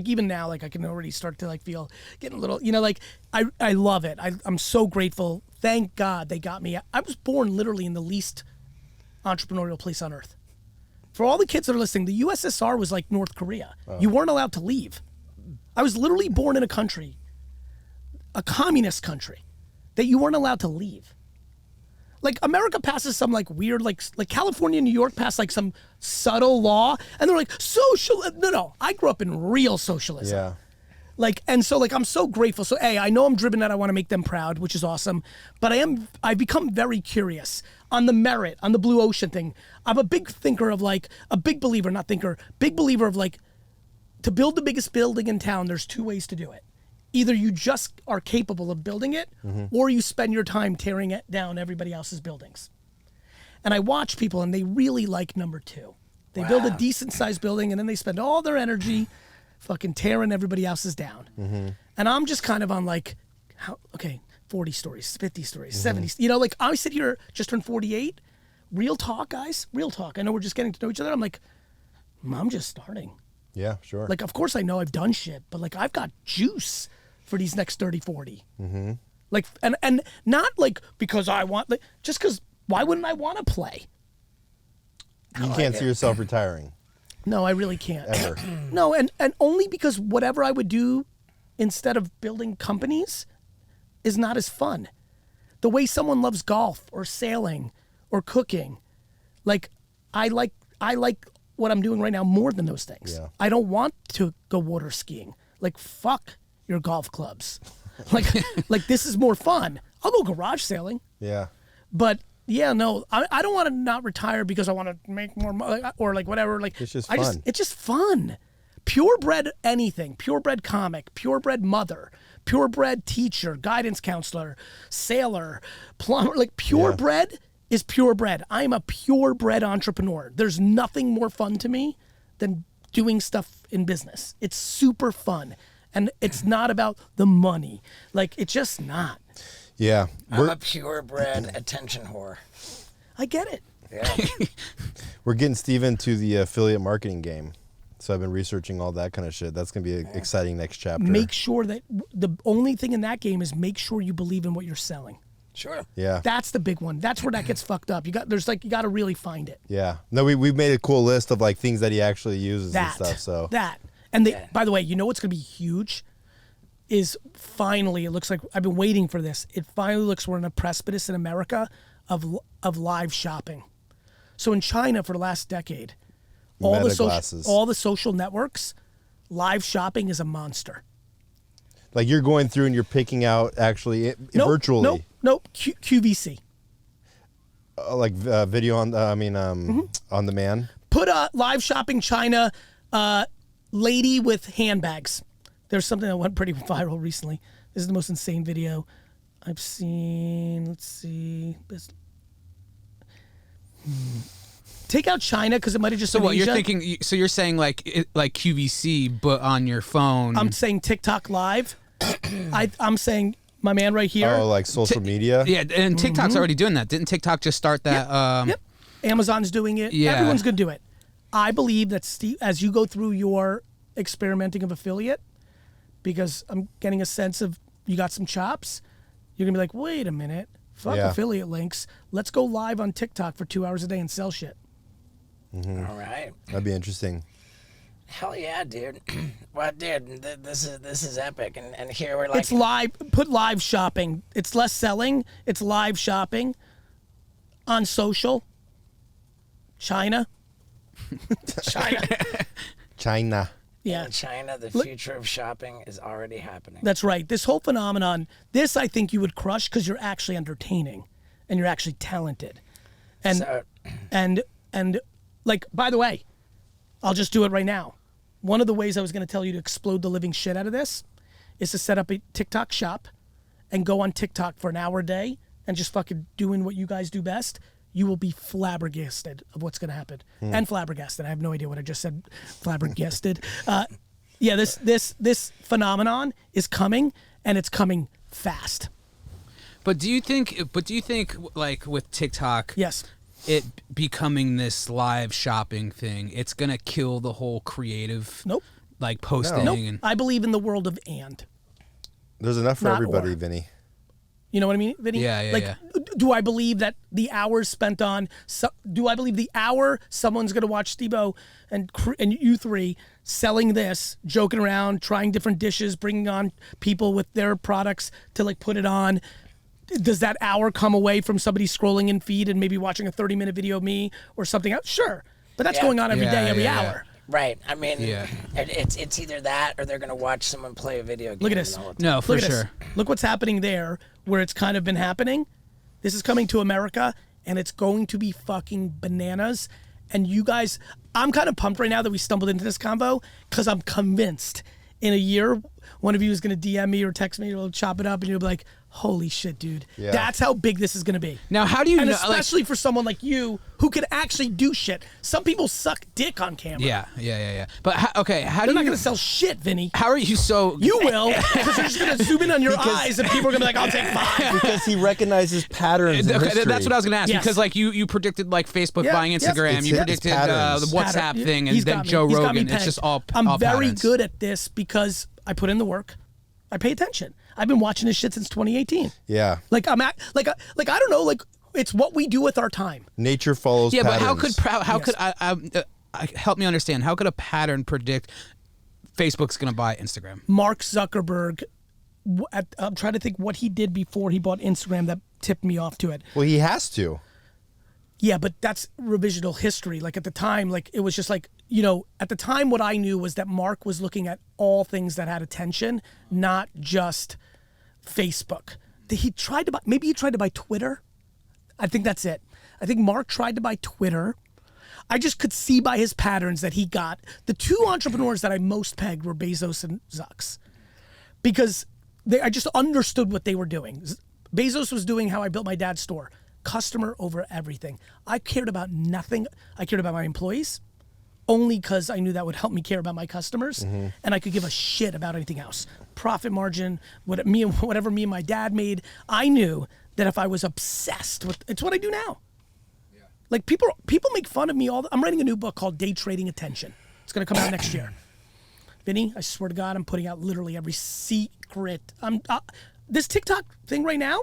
even now, like I can already start to like feel getting a little, like I love it. I'm so grateful. Thank God they got me. I was born literally in the least entrepreneurial place on earth. For all the kids that are listening, the USSR was like North Korea. You weren't allowed to leave. I was literally born in a country, a communist country, that you weren't allowed to leave. Like America passes some like weird, like California and New York pass like some subtle law, and they're like social. No, I grew up in real socialism. Yeah. Like, and so like I'm so grateful. So I know I'm driven that I want to make them proud, which is awesome. But I've become very curious on the merit, on the blue ocean thing. I'm a big thinker of like a big believer, not thinker, big believer of like, to build the biggest building in town, there's two ways to do it. Either you just are capable of building it, or you spend your time tearing it down everybody else's buildings. And I watch people, and they really like number two. They build a decent sized building, and then they spend all their energy fucking tearing everybody else's down. And I'm just kind of on like, 40 stories, 50 stories, 70, like I sit here, just turned 48. Real talk, guys, real talk. I know we're just getting to know each other. I'm like, I'm just starting. Yeah, sure. Like, of course I know I've done shit, but like I've got juice for these next 30, 40. Like, and not like because I want, like, just because why wouldn't I want to play? You can't see yourself retiring No, I really can't. ever. No, and only because whatever I would do instead of building companies is not as fun. The way someone loves golf or sailing or cooking, like I like what I'm doing right now more than those things. Yeah. I don't want to go water skiing. Like fuck your golf clubs. like this is more fun. I'll go garage sailing, Yeah. but yeah, no, I don't want to not retire because I want to make more money or like whatever. Like It's just fun. It's just fun. Purebred anything. Purebred comic. Purebred mother. Purebred teacher. Guidance counselor. Sailor. Plumber. Like purebred is purebred. I'm a purebred entrepreneur. There's nothing more fun to me than doing stuff in business. It's super fun, and it's not about the money. Like it's just not. Yeah. I'm a purebred attention whore. I get it. Yeah. We're getting Steve into the affiliate marketing game. So I've been researching all that kind of shit. That's going to be an exciting next chapter. Make sure that the only thing in that game is make sure you believe in what you're selling. Sure. Yeah. That's the big one. That's where that gets fucked up. You got to really find it. Yeah. No, we've made a cool list of like things that he actually uses and stuff. So And by the way, you know what's going to be huge is finally, it looks like I've been waiting for this. It finally looks we're in a precipice in America of live shopping. So in China for the last decade, all the social networks, live shopping is a monster. Like you're going through and you're picking out actually virtually. Nope. QVC. Like video on. On demand. Put a live shopping China lady with handbags. There's something that went pretty viral recently. This is the most insane video I've seen. Let's see this. Take out China because it might have just. So been what Asia. you're thinking? So you're saying like QVC, but on your phone. I'm saying TikTok Live. I'm saying my man right here. Oh, like social media. Yeah, and TikTok's already doing that. Didn't TikTok just start that? Yep. Amazon's doing it. Yeah. Everyone's gonna do it. I believe that Steve, as you go through your experimenting of affiliate, because I'm getting a sense of you got some chops, you're gonna be like, wait a minute, fuck affiliate links. Let's go live on TikTok for 2 hours a day and sell shit. Mm-hmm. All right. That'd be interesting. Hell yeah, dude. Well, dude, this is epic. And here we're like, It's live. Put live shopping. It's less selling. It's live shopping on social. China. China. Yeah. in China, the future of shopping is already happening. That's right. This whole phenomenon, this I think you would crush because you're actually entertaining and you're actually talented. And So- and like, by the way, I'll just do it right now. One of the ways I was going to tell you to explode the living shit out of this is to set up a TikTok shop and go on TikTok for an hour a day and just fucking doing what you guys do best. You will be flabbergasted of what's going to happen. And flabbergasted. I have no idea what I just said. Flabbergasted. Yeah, this phenomenon is coming, and it's coming fast. But do you think like with TikTok, Yes. it becoming this live shopping thing, it's gonna kill the whole creative Nope. like posting No. and I believe in the world of and. There's enough for Not everybody, or. Vinney. You know what I mean, Vinny? Yeah, Like, yeah. do I believe that the hours spent on? Do I believe the hour someone's gonna watch Steve-O and you three selling this, joking around, trying different dishes, bringing on people with their products to like put it on? Does that hour come away from somebody scrolling in feed and maybe watching a 30-minute video of me or something else? Sure, but that's Yeah. going on every day, every Yeah. hour. Right. I mean, Yeah. it's either that or they're gonna watch someone play a video game. Look at this. the whole time. no, for Look at sure. this. Look what's happening there, where it's kind of been happening. This is coming to America, and it's going to be fucking bananas. And you guys, I'm kind of pumped right now that we stumbled into this convo because I'm convinced in a year, one of you is going to DM me or text me, or we'll chop it up, and you'll be like, holy shit, dude. Yeah. That's how big this is going to be. Now, how do you And know? especially for someone like you who can actually do shit. Some people suck dick on camera. Yeah. But how do They're you? not going to sell shit, Vinny. How are you so? You will, because you're just going to zoom in on your eyes, and people are going to be like, I'll take 5. Because he recognizes patterns in Okay, history. that's what I was gonna ask Yes. because like you predicted like Facebook Yeah, buying yes. Instagram, It's you his predicted patterns. the WhatsApp Pattern. thing, and He's then got me. Joe He's got me Rogan. It's pegged. just all. I'm all very patterns. good at this because I put in the work. I pay attention. I've been watching this shit since 2018. Yeah. Like I don't know. Like it's what we do with our time. Nature follows Yeah, patterns. but how could help me understand? How could a pattern predict Facebook's gonna buy Instagram? Mark Zuckerberg. I'm trying to think what he did before he bought Instagram that tipped me off to it. Well, he has to. Yeah, but that's revisional history. Like at the time, like it was just like, at the time what I knew was that Mark was looking at all things that had attention, not just Facebook. He tried to buy Twitter. I think that's it. I think Mark tried to buy Twitter. I just could see by his patterns that he got the two entrepreneurs that I most pegged were Bezos and Zucks. Because I just understood what they were doing. Bezos was doing how I built my dad's store. Customer over everything. I cared about nothing. I cared about my employees only because I knew that would help me care about my customers, and I could give a shit about anything else. Profit margin, whatever me and my dad made. I knew that if I was obsessed with, it's what I do now. Like people make fun of me I'm writing a new book called Day Trading Attention. It's gonna come out next year. Vinny, I swear to God, I'm putting out literally every secret. This TikTok thing right now.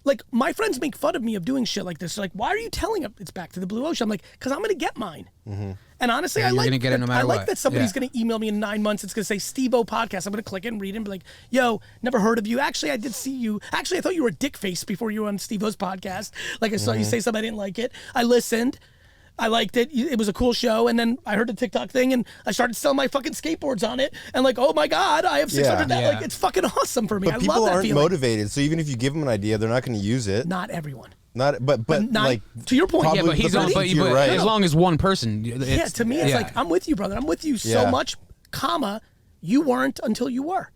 Like, my friends make fun of me of doing shit like this. They're like, why are you telling them it's back to the blue ocean? I'm like, because I'm going to get mine. And honestly, Yeah, I you're like gonna get it no matter I like what. that somebody's Yeah. going to email me in 9 months. It's going to say, Steve-O Podcast. I'm going to click it and read it and be like, yo, never heard of you. Actually, I did see you. Actually, I thought you were a dick face before you were on Steve-O's podcast. Like, I saw you say something, I didn't like it. I listened. I liked it. It was a cool show. And then I heard the TikTok thing and I started selling my fucking skateboards on it. And like, oh my God, I have 600. Yeah. Like, it's fucking awesome for me. But I people love that aren't feeling. motivated, so even if you give them an idea, they're not going to use it. Not everyone. But not, like to your point. probably Yeah, but he's the on. But, you're right. as long as one person. Yeah, to me, it's like, I'm with you, brother. I'm with you so much, comma, you weren't until you were.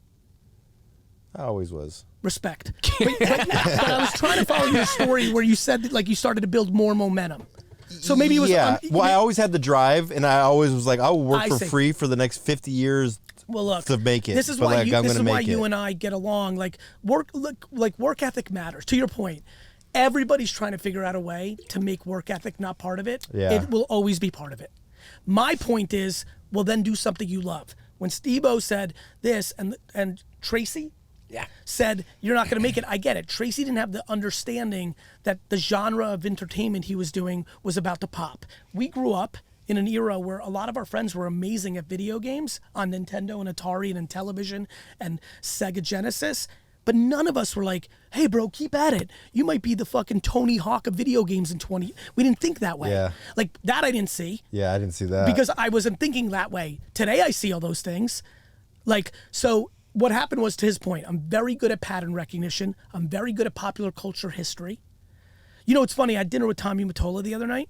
I always was. Respect. But I was trying to follow your story where you said that, like, you started to build more momentum. So maybe it was. Yeah. Well, I always had the drive, and I always was like, I will work for free for the next 50 years. Well, look, to make it. This is but why like, you. I'm This is gonna why make you it. and I get along. Like work ethic matters. To your point, everybody's trying to figure out a way to make work ethic not part of it. Yeah. It will always be part of it. My point is, well, then do something you love. When Steve-O said this, and Tracy. Yeah. Said, you're not going to make it. I get it. Tracy didn't have the understanding that the genre of entertainment he was doing was about to pop. We grew up in an era where a lot of our friends were amazing at video games on Nintendo and Atari and Intellivision and Sega Genesis. But none of us were like, hey, bro, keep at it. You might be the fucking Tony Hawk of video games in 20. We didn't think that way. Yeah. Like, that I didn't see. Yeah, I didn't see that. Because I wasn't thinking that way. Today I see all those things. Like, so what happened was, to his point, I'm very good at pattern recognition. I'm very good at popular culture history. You know, it's funny. I had dinner with Tommy Mottola the other night,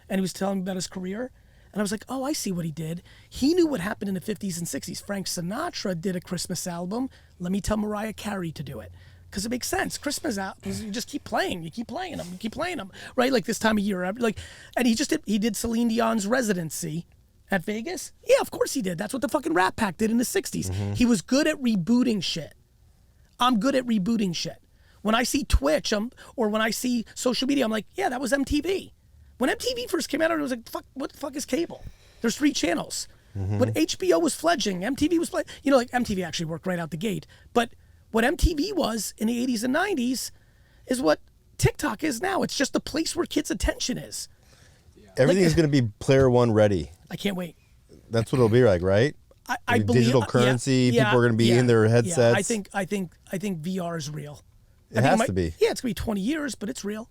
and he was telling me about his career. And I was like, oh, I see what he did. He knew what happened in the 50s and 60s. Frank Sinatra did a Christmas album. Let me tell Mariah Carey to do it. Because it makes sense. Christmas albums, you just keep playing. You keep playing them. You keep playing them. Right? Like this time of year. Like, and he did Celine Dion's Residency at Vegas. Yeah, of course he did. That's what the fucking Rat Pack did in the 60s. Mm-hmm. He was good at rebooting shit. I'm good at rebooting shit. When I see Twitch or when I see social media, I'm like, yeah, that was MTV. When MTV first came out, it was like, fuck, what the fuck is cable? There's 3 channels. Mm-hmm. When HBO was fledgling, MTV was you know, like MTV actually worked right out the gate. But what MTV was in the 80s and 90s is what TikTok is now. It's just the place where kids' attention is. Everything's going to be player one ready. I can't wait. That's what it'll be like, right? I believe digital currency. People are going to be in their headsets. Yeah, I think VR is real. It has to be. Yeah, it's going to be 20 years, but it's real.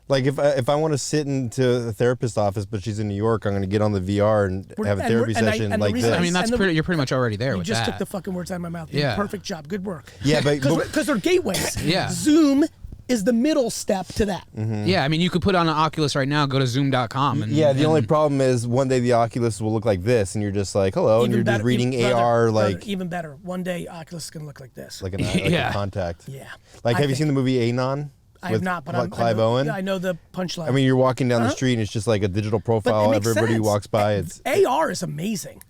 Like if I want to sit into a therapist's office, but she's in New York, I'm going to get on the VR and have a therapy session like this. I mean, you're pretty much already there You with just that. took the fucking words out of my mouth. Yeah. Perfect job. Good work. Yeah, but because they're gateways. Yeah. Zoom is the middle step to that. Mm-hmm. Yeah, I mean, you could put on an Oculus right now, go to zoom.com. And, yeah, the only problem is one day the Oculus will look like this, and you're just like, hello, and you're just reading AR like even better. One day Oculus is going to look like this. like a contact. Yeah. Like, have you seen the movie Anon? I have not, but Clive Owen. I know the punchline. I mean, you're walking down the street, and it's just like a digital But it profile. makes Everybody sense. walks by. It's AR is amazing.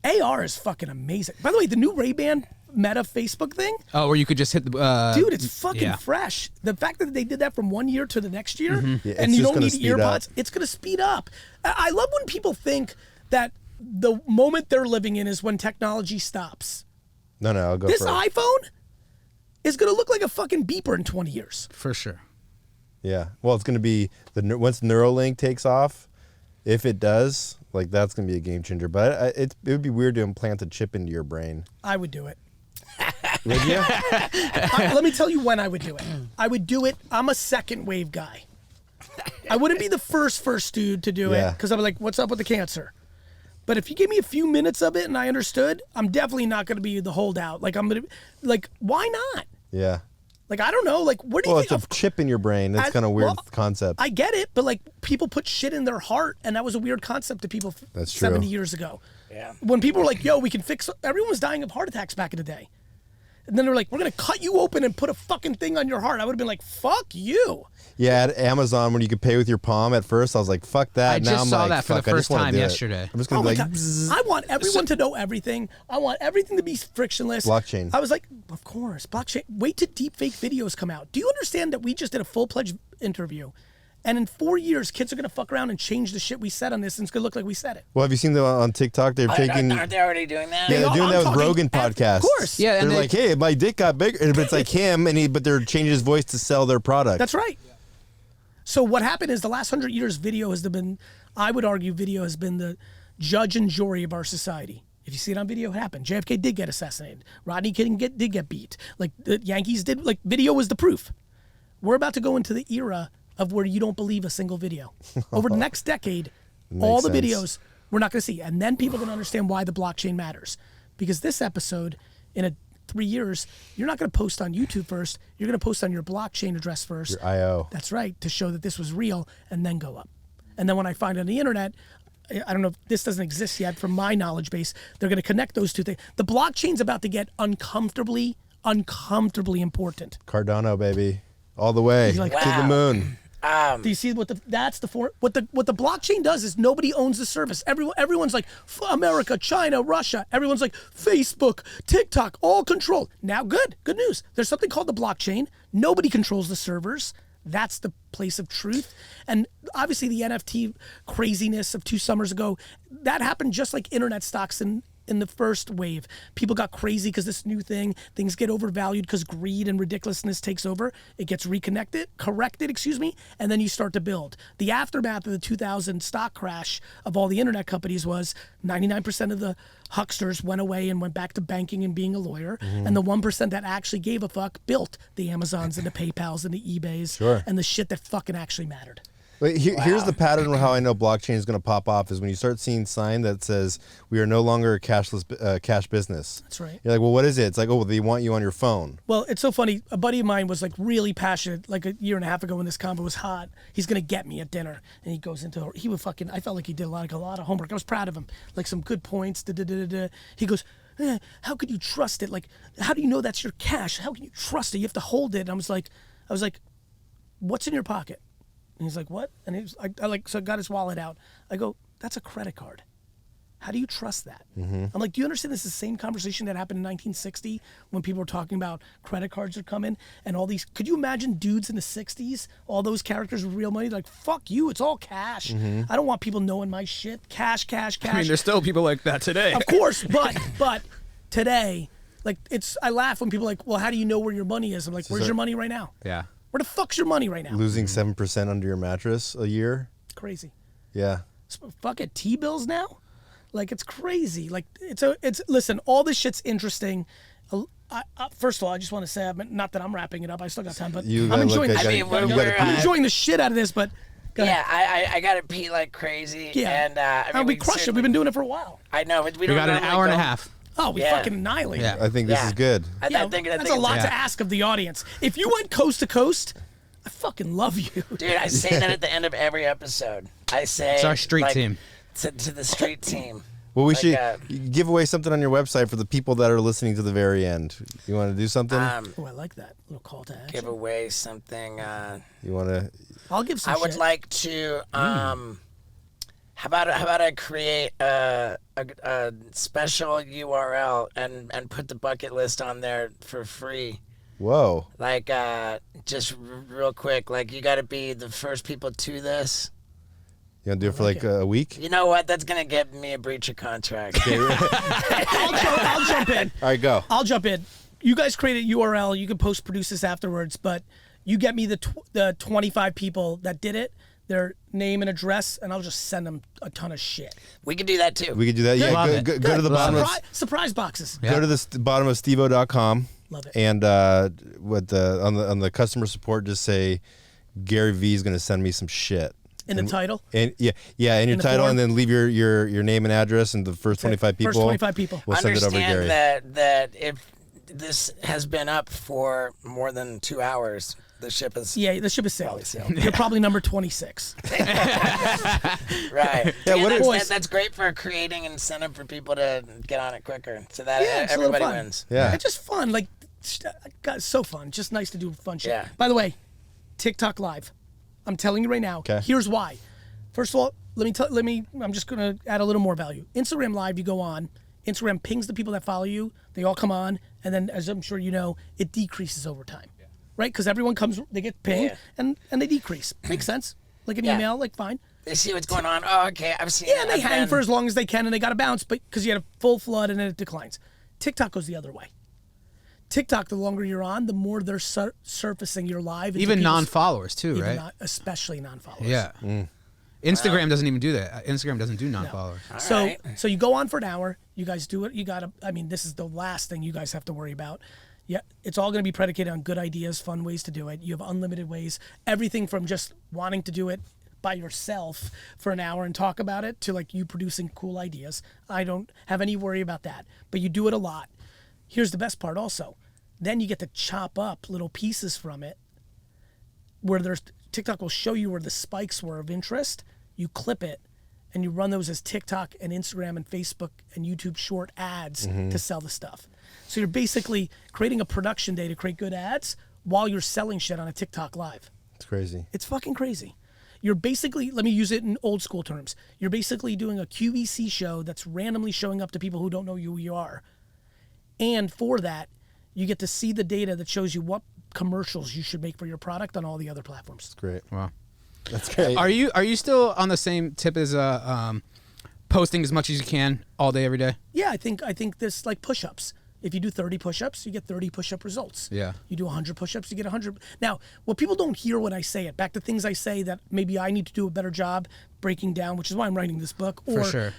AR is fucking amazing. By the way, the new Ray-Ban Meta Facebook thing, Oh, where you could just hit the. dude, it's fucking yeah. fresh. The fact that they did that from one year to the next year, Yeah, and it's you just don't gonna need speed up. earpods, it's going to speed up. I love when people think that the moment they're living in is when technology stops. no, I'll go This for it. iPhone is going to look like a fucking beeper in 20 years. For sure. Yeah. Well, it's going to be once Neuralink takes off, if it does, like that's going to be a game changer. But it would be weird to implant a chip into your brain. I would do it. Would you? Let me tell you when I would do it. I would do it. I'm a second wave guy. I wouldn't be the first dude to do it Yeah. because I'm like, what's up with the cancer? But if you give me a few minutes of it and I understood, I'm definitely not going to be the holdout. Like, why not? Yeah. Like, I don't know. Like, what do Well, you it's think? a chip in your brain. That's kind of weird concept. I get it, but like, people put shit in their heart, and that was a weird concept to people That's true. 70 years ago. Yeah. When people were like, yo, we can fix, everyone was dying of heart attacks back in the day. And then they were like, we're going to cut you open and put a fucking thing on your heart. I would have been like, fuck you. Yeah, at Amazon, when you could pay with your palm at first, I was like, fuck that. I now just I'm saw like, that for the fuck, I just first wanna time do it. yesterday. I'm just Oh going my to be like, God. bzzz. I want everyone to know everything. I want everything to be frictionless. Blockchain. I was like, of course, blockchain. Wait till deepfake videos come out. Do you understand that we just did a full-fledged interview? And in 4 years, kids are going to fuck around and change the shit we said on this, and it's going to look like we said it. Well, have you seen them on TikTok? They're taking. Aren't they already doing that? Yeah, they're doing I'm that with talking Rogan podcast. Of course. Yeah, and they're they- like, hey, my dick got bigger. But it's like him, but they're changing his voice to sell their product. That's right. So what happened is the last 100 years, video has been, I would argue, video has been the judge and jury of our society. If you see it on video, it happened. JFK did get assassinated. Rodney King did get beat. Like the Yankees did. Like video was the proof. We're about to go into the era of where you don't believe a single video. Over the next decade, all the sense. videos we're not going to see. And then people are going to understand why the blockchain matters. Because this episode, in 3 years, you're not going to post on YouTube first. You're going to post on your blockchain address first. Your IO. That's right, to show that this was real, and then go up. And then when I find it on the internet, I don't know if this doesn't exist yet from my knowledge base, they're going to connect those two things. The blockchain's about to get uncomfortably important. Cardano, baby. All the way Like, to the moon. Do you see what the blockchain does is nobody owns the service. Everyone's like America, China, Russia. Everyone's like Facebook, TikTok, all controlled. Now, good news. There's something called the blockchain. Nobody controls the servers. That's the place of truth. And obviously the NFT craziness of 2 summers ago, that happened just like internet stocks in the first wave. People got crazy because this new thing, things get overvalued because greed and ridiculousness takes over. It gets corrected, and then you start to build. The aftermath of the 2000 stock crash of all the internet companies was 99% of the hucksters went away and went back to banking and being a lawyer. And the 1% that actually gave a fuck built the Amazons and the PayPals and the eBays and the shit that fucking actually mattered. Wait, here's the pattern of how I know blockchain is going to pop off is when you start seeing sign that says we are no longer a cash business. That's right. You're like, well, what is it? It's like, oh, they want you on your phone. Well, it's so funny. A buddy of mine was like really passionate, like a year and a half ago when this combo was hot. He's gonna get me at dinner, and he goes into I felt like he did a lot of homework. I was proud of him, like some good points. He goes, how could you trust it? Like, how do you know that's your cash? How can you trust it? You have to hold it. And I was like, what's in your pocket? And he's like, what? And he was, so I got his wallet out. I go, that's a credit card. How do you trust that? I'm like, do you understand this is the same conversation that happened in 1960 when people were talking about credit cards are coming and all these, could you imagine dudes in the 60s, all those characters with real money, like, fuck you, it's all cash. I don't want people knowing my shit. Cash. I mean, there's still people like that today. Of course, but today, like, I laugh when people are like, well, how do you know where your money is? I'm like, where's your money right now? Yeah. Where the fuck's your money right now? Losing 7% under your mattress a year. Crazy. Yeah. Fuck it, T-bills now? Like, it's crazy. Like, listen, all this shit's interesting. First of all, I just want to say, not that I'm wrapping it up. I still got time, but I'm enjoying I'm enjoying the shit out of this, but go ahead. I got to pee like crazy. Yeah. And we crushed it. We've been doing it for a while. I know. We got an hour and a half. Oh, we fucking annihilated. Yeah. I think this is good. I think that's a lot to ask of the audience. If you went coast to coast, I fucking love you. Dude, I say that at the end of every episode. I say it's our street team. To the street team. Well, we should give away something on your website for the people that are listening to the very end. You want to do something? Oh, I like that little call to action. Give away something. You want to? I'll give some. I would like to. How about I create a special URL and put the bucket list on there for free? Whoa. Like just real quick, like you got to be the first people to this. You want to do it for like a week? You know what? That's gonna get me a breach of contract. I'll jump in. All right, go. I'll jump in. You guys create a URL. You can produce this afterwards, but you get me the 25 people that did it, their name and address, and I'll just send them a ton of shit. We could do that too. We could do that. Yeah, go to the bottom of surprise boxes. Go to the bottom of stevo.com. Love it. And on the customer support, just say Gary Vee is going to send me some shit. In the title? And in your title, and then leave your name and address, and the first 25 people. First 25 people. We'll send it over to Gary. Understand that if this has been up for more than 2 hours, the ship is sailed. You're probably number 26. Right. Yeah, that's great for creating incentive for people to get on it quicker, so that everybody wins. Yeah. It's just fun. Like, God, it's so fun. Just nice to do fun shit. Yeah. By the way, TikTok Live. I'm telling you right now. Okay. Here's why. First of all, I'm just gonna add a little more value. Instagram Live, you go on. Instagram pings the people that follow you. They all come on, and then, as I'm sure you know, it decreases over time, right? Because everyone comes, they get pinged, and they decrease. Makes sense. Like an email, like fine. They see what's going on. Oh, okay, I've seen. Yeah, and they hang for as long as they can, and they got to bounce, but because you had a full flood, and then it declines. TikTok goes the other way. TikTok, the longer you're on, the more they're surfacing your live. Even non-followers too, right? Especially non-followers. Yeah. Instagram doesn't even do that. Instagram doesn't do non-followers. No. So you go on for an hour. You guys do it. You got to, this is the last thing you guys have to worry about. Yeah, it's all going to be predicated on good ideas, fun ways to do it. You have unlimited ways. Everything from just wanting to do it by yourself for an hour and talk about it to like you producing cool ideas. I don't have any worry about that. But you do it a lot. Here's the best part also. Then you get to chop up little pieces from it where TikTok will show you where the spikes were of interest. You clip it and you run those as TikTok and Instagram and Facebook and YouTube short ads to sell the stuff. So you're basically creating a production day to create good ads while you're selling shit on a TikTok live. It's crazy. It's fucking crazy. You're basically, let me use it in old school terms. You're basically doing a QVC show that's randomly showing up to people who don't know who you are. And for that, you get to see the data that shows you what commercials you should make for your product on all the other platforms. It's great. Wow. That's great. Are you still on the same tip as posting as much as you can all day, every day? Yeah, I think this like push-ups. If you do 30 push-ups, you get 30 push-up results. Yeah. You do 100 push-ups, you get 100. Now, what people don't hear when I say it, back to things I say that maybe I need to do a better job breaking down, which is why I'm writing this book. Or, For sure.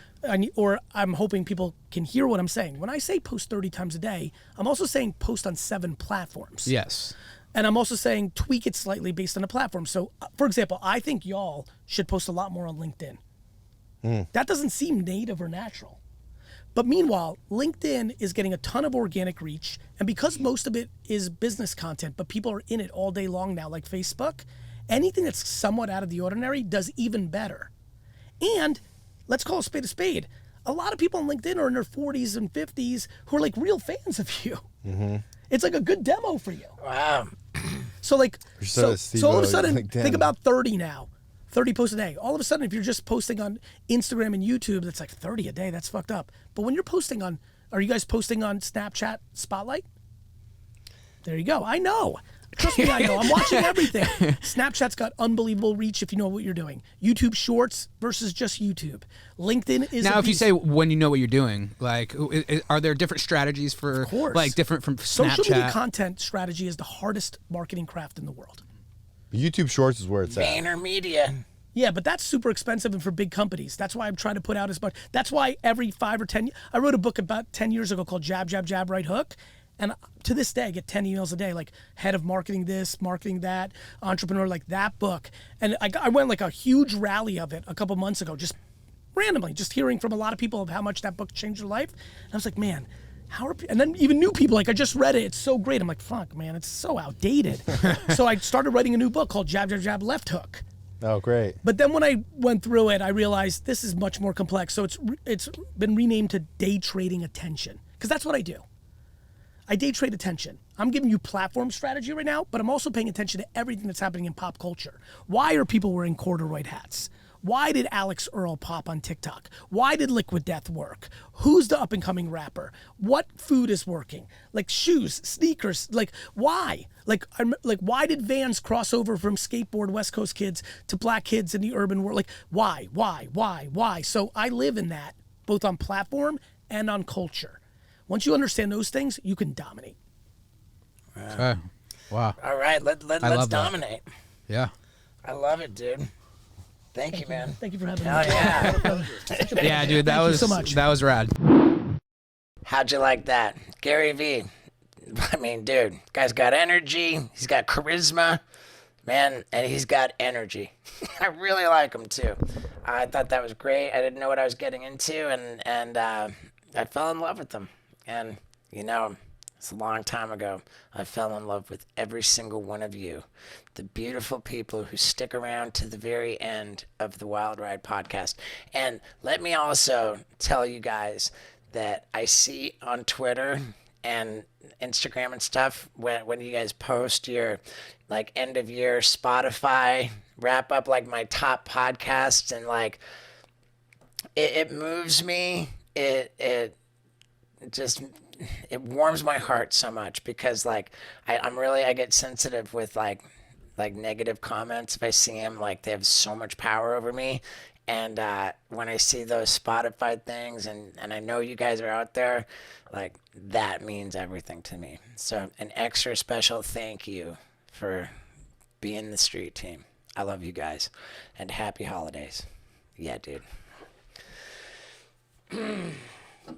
Or I'm hoping people can hear what I'm saying. When I say post 30 times a day, I'm also saying post on 7 platforms. Yes. And I'm also saying tweak it slightly based on the platform. So, for example, I think y'all should post a lot more on LinkedIn. That doesn't seem native or natural. But meanwhile, LinkedIn is getting a ton of organic reach. And because most of it is business content, but people are in it all day long now, like Facebook, anything that's somewhat out of the ordinary does even better. And let's call a spade a spade. A lot of people on LinkedIn are in their 40s and 50s who are like real fans of you. It's like a good demo for you. Wow. So like, so all of a sudden, LinkedIn. think about 30 now. 30 posts a day. All of a sudden, if you're just posting on Instagram and YouTube, that's like 30 a day. That's fucked up. But when you're posting on, are you guys posting on Snapchat Spotlight? There you go. I know. Trust me, I know. I'm watching everything. Snapchat's got unbelievable reach if you know what you're doing. YouTube Shorts versus just YouTube. LinkedIn is Now, if you say when you know what you're doing, like, are there different strategies for, Of course. like, different from social media Snapchat? content strategy is the hardest marketing craft in the world. YouTube Shorts is where it's at. VaynerMedia. Yeah, but that's super expensive and for big companies. That's why I'm trying to put out as much. That's why every 5 or 10, I wrote a book about 10 years ago called Jab, Jab, Jab, Right Hook. And to this day, I get 10 emails a day, like head of marketing this, marketing that, entrepreneur, like that book. And I went like a huge rally of it a couple months ago, just randomly, just hearing from a lot of people of how much that book changed their life. And I was like, man, and then even new people, like I just read it, it's so great. I'm like, fuck, man, it's so outdated. So I started writing a new book called Jab, Jab, Jab, Left Hook. Oh, great. But then when I went through it, I realized this is much more complex. So it's been renamed to day trading attention, because that's what I do. I day trade attention. I'm giving you platform strategy right now, but I'm also paying attention to everything that's happening in pop culture. Why are people wearing corduroy hats? Why did Alex Earl pop on TikTok? Why did Liquid Death work? Who's the up and coming rapper? What food is working? Like shoes, sneakers, like why? Like why did Vans cross over from skateboard West Coast kids to black kids in the urban world? Like why? So I live in that, both on platform and on culture. Once you understand those things, you can dominate. Okay. Wow. All right, let's love that. dominate. Yeah. I love it, dude. Thank you, man. Thank you for having me. Hell yeah. Yeah, dude, that Thank you was so much. that was rad. How'd you like that? Gary Vee. I mean, dude, guy's got energy. He's got charisma, man, and he's got energy. I really like him, too. I thought that was great. I didn't know what I was getting into, and I fell in love with him. And, you know, it's a long time ago. I fell in love with every single one of you, the beautiful people who stick around to the very end of the Wild Ride podcast. And let me also tell you guys that I see on Twitter and Instagram and stuff when you guys post your like end of year Spotify wrap up, like my top podcasts, and like it moves me. It warms my heart so much, because like I get sensitive with like negative comments. If I see them, like they have so much power over me. And when I see those Spotify things, and I know you guys are out there, like that means everything to me. So an extra special thank you for being the street team. I love you guys, and happy holidays. Yeah, dude.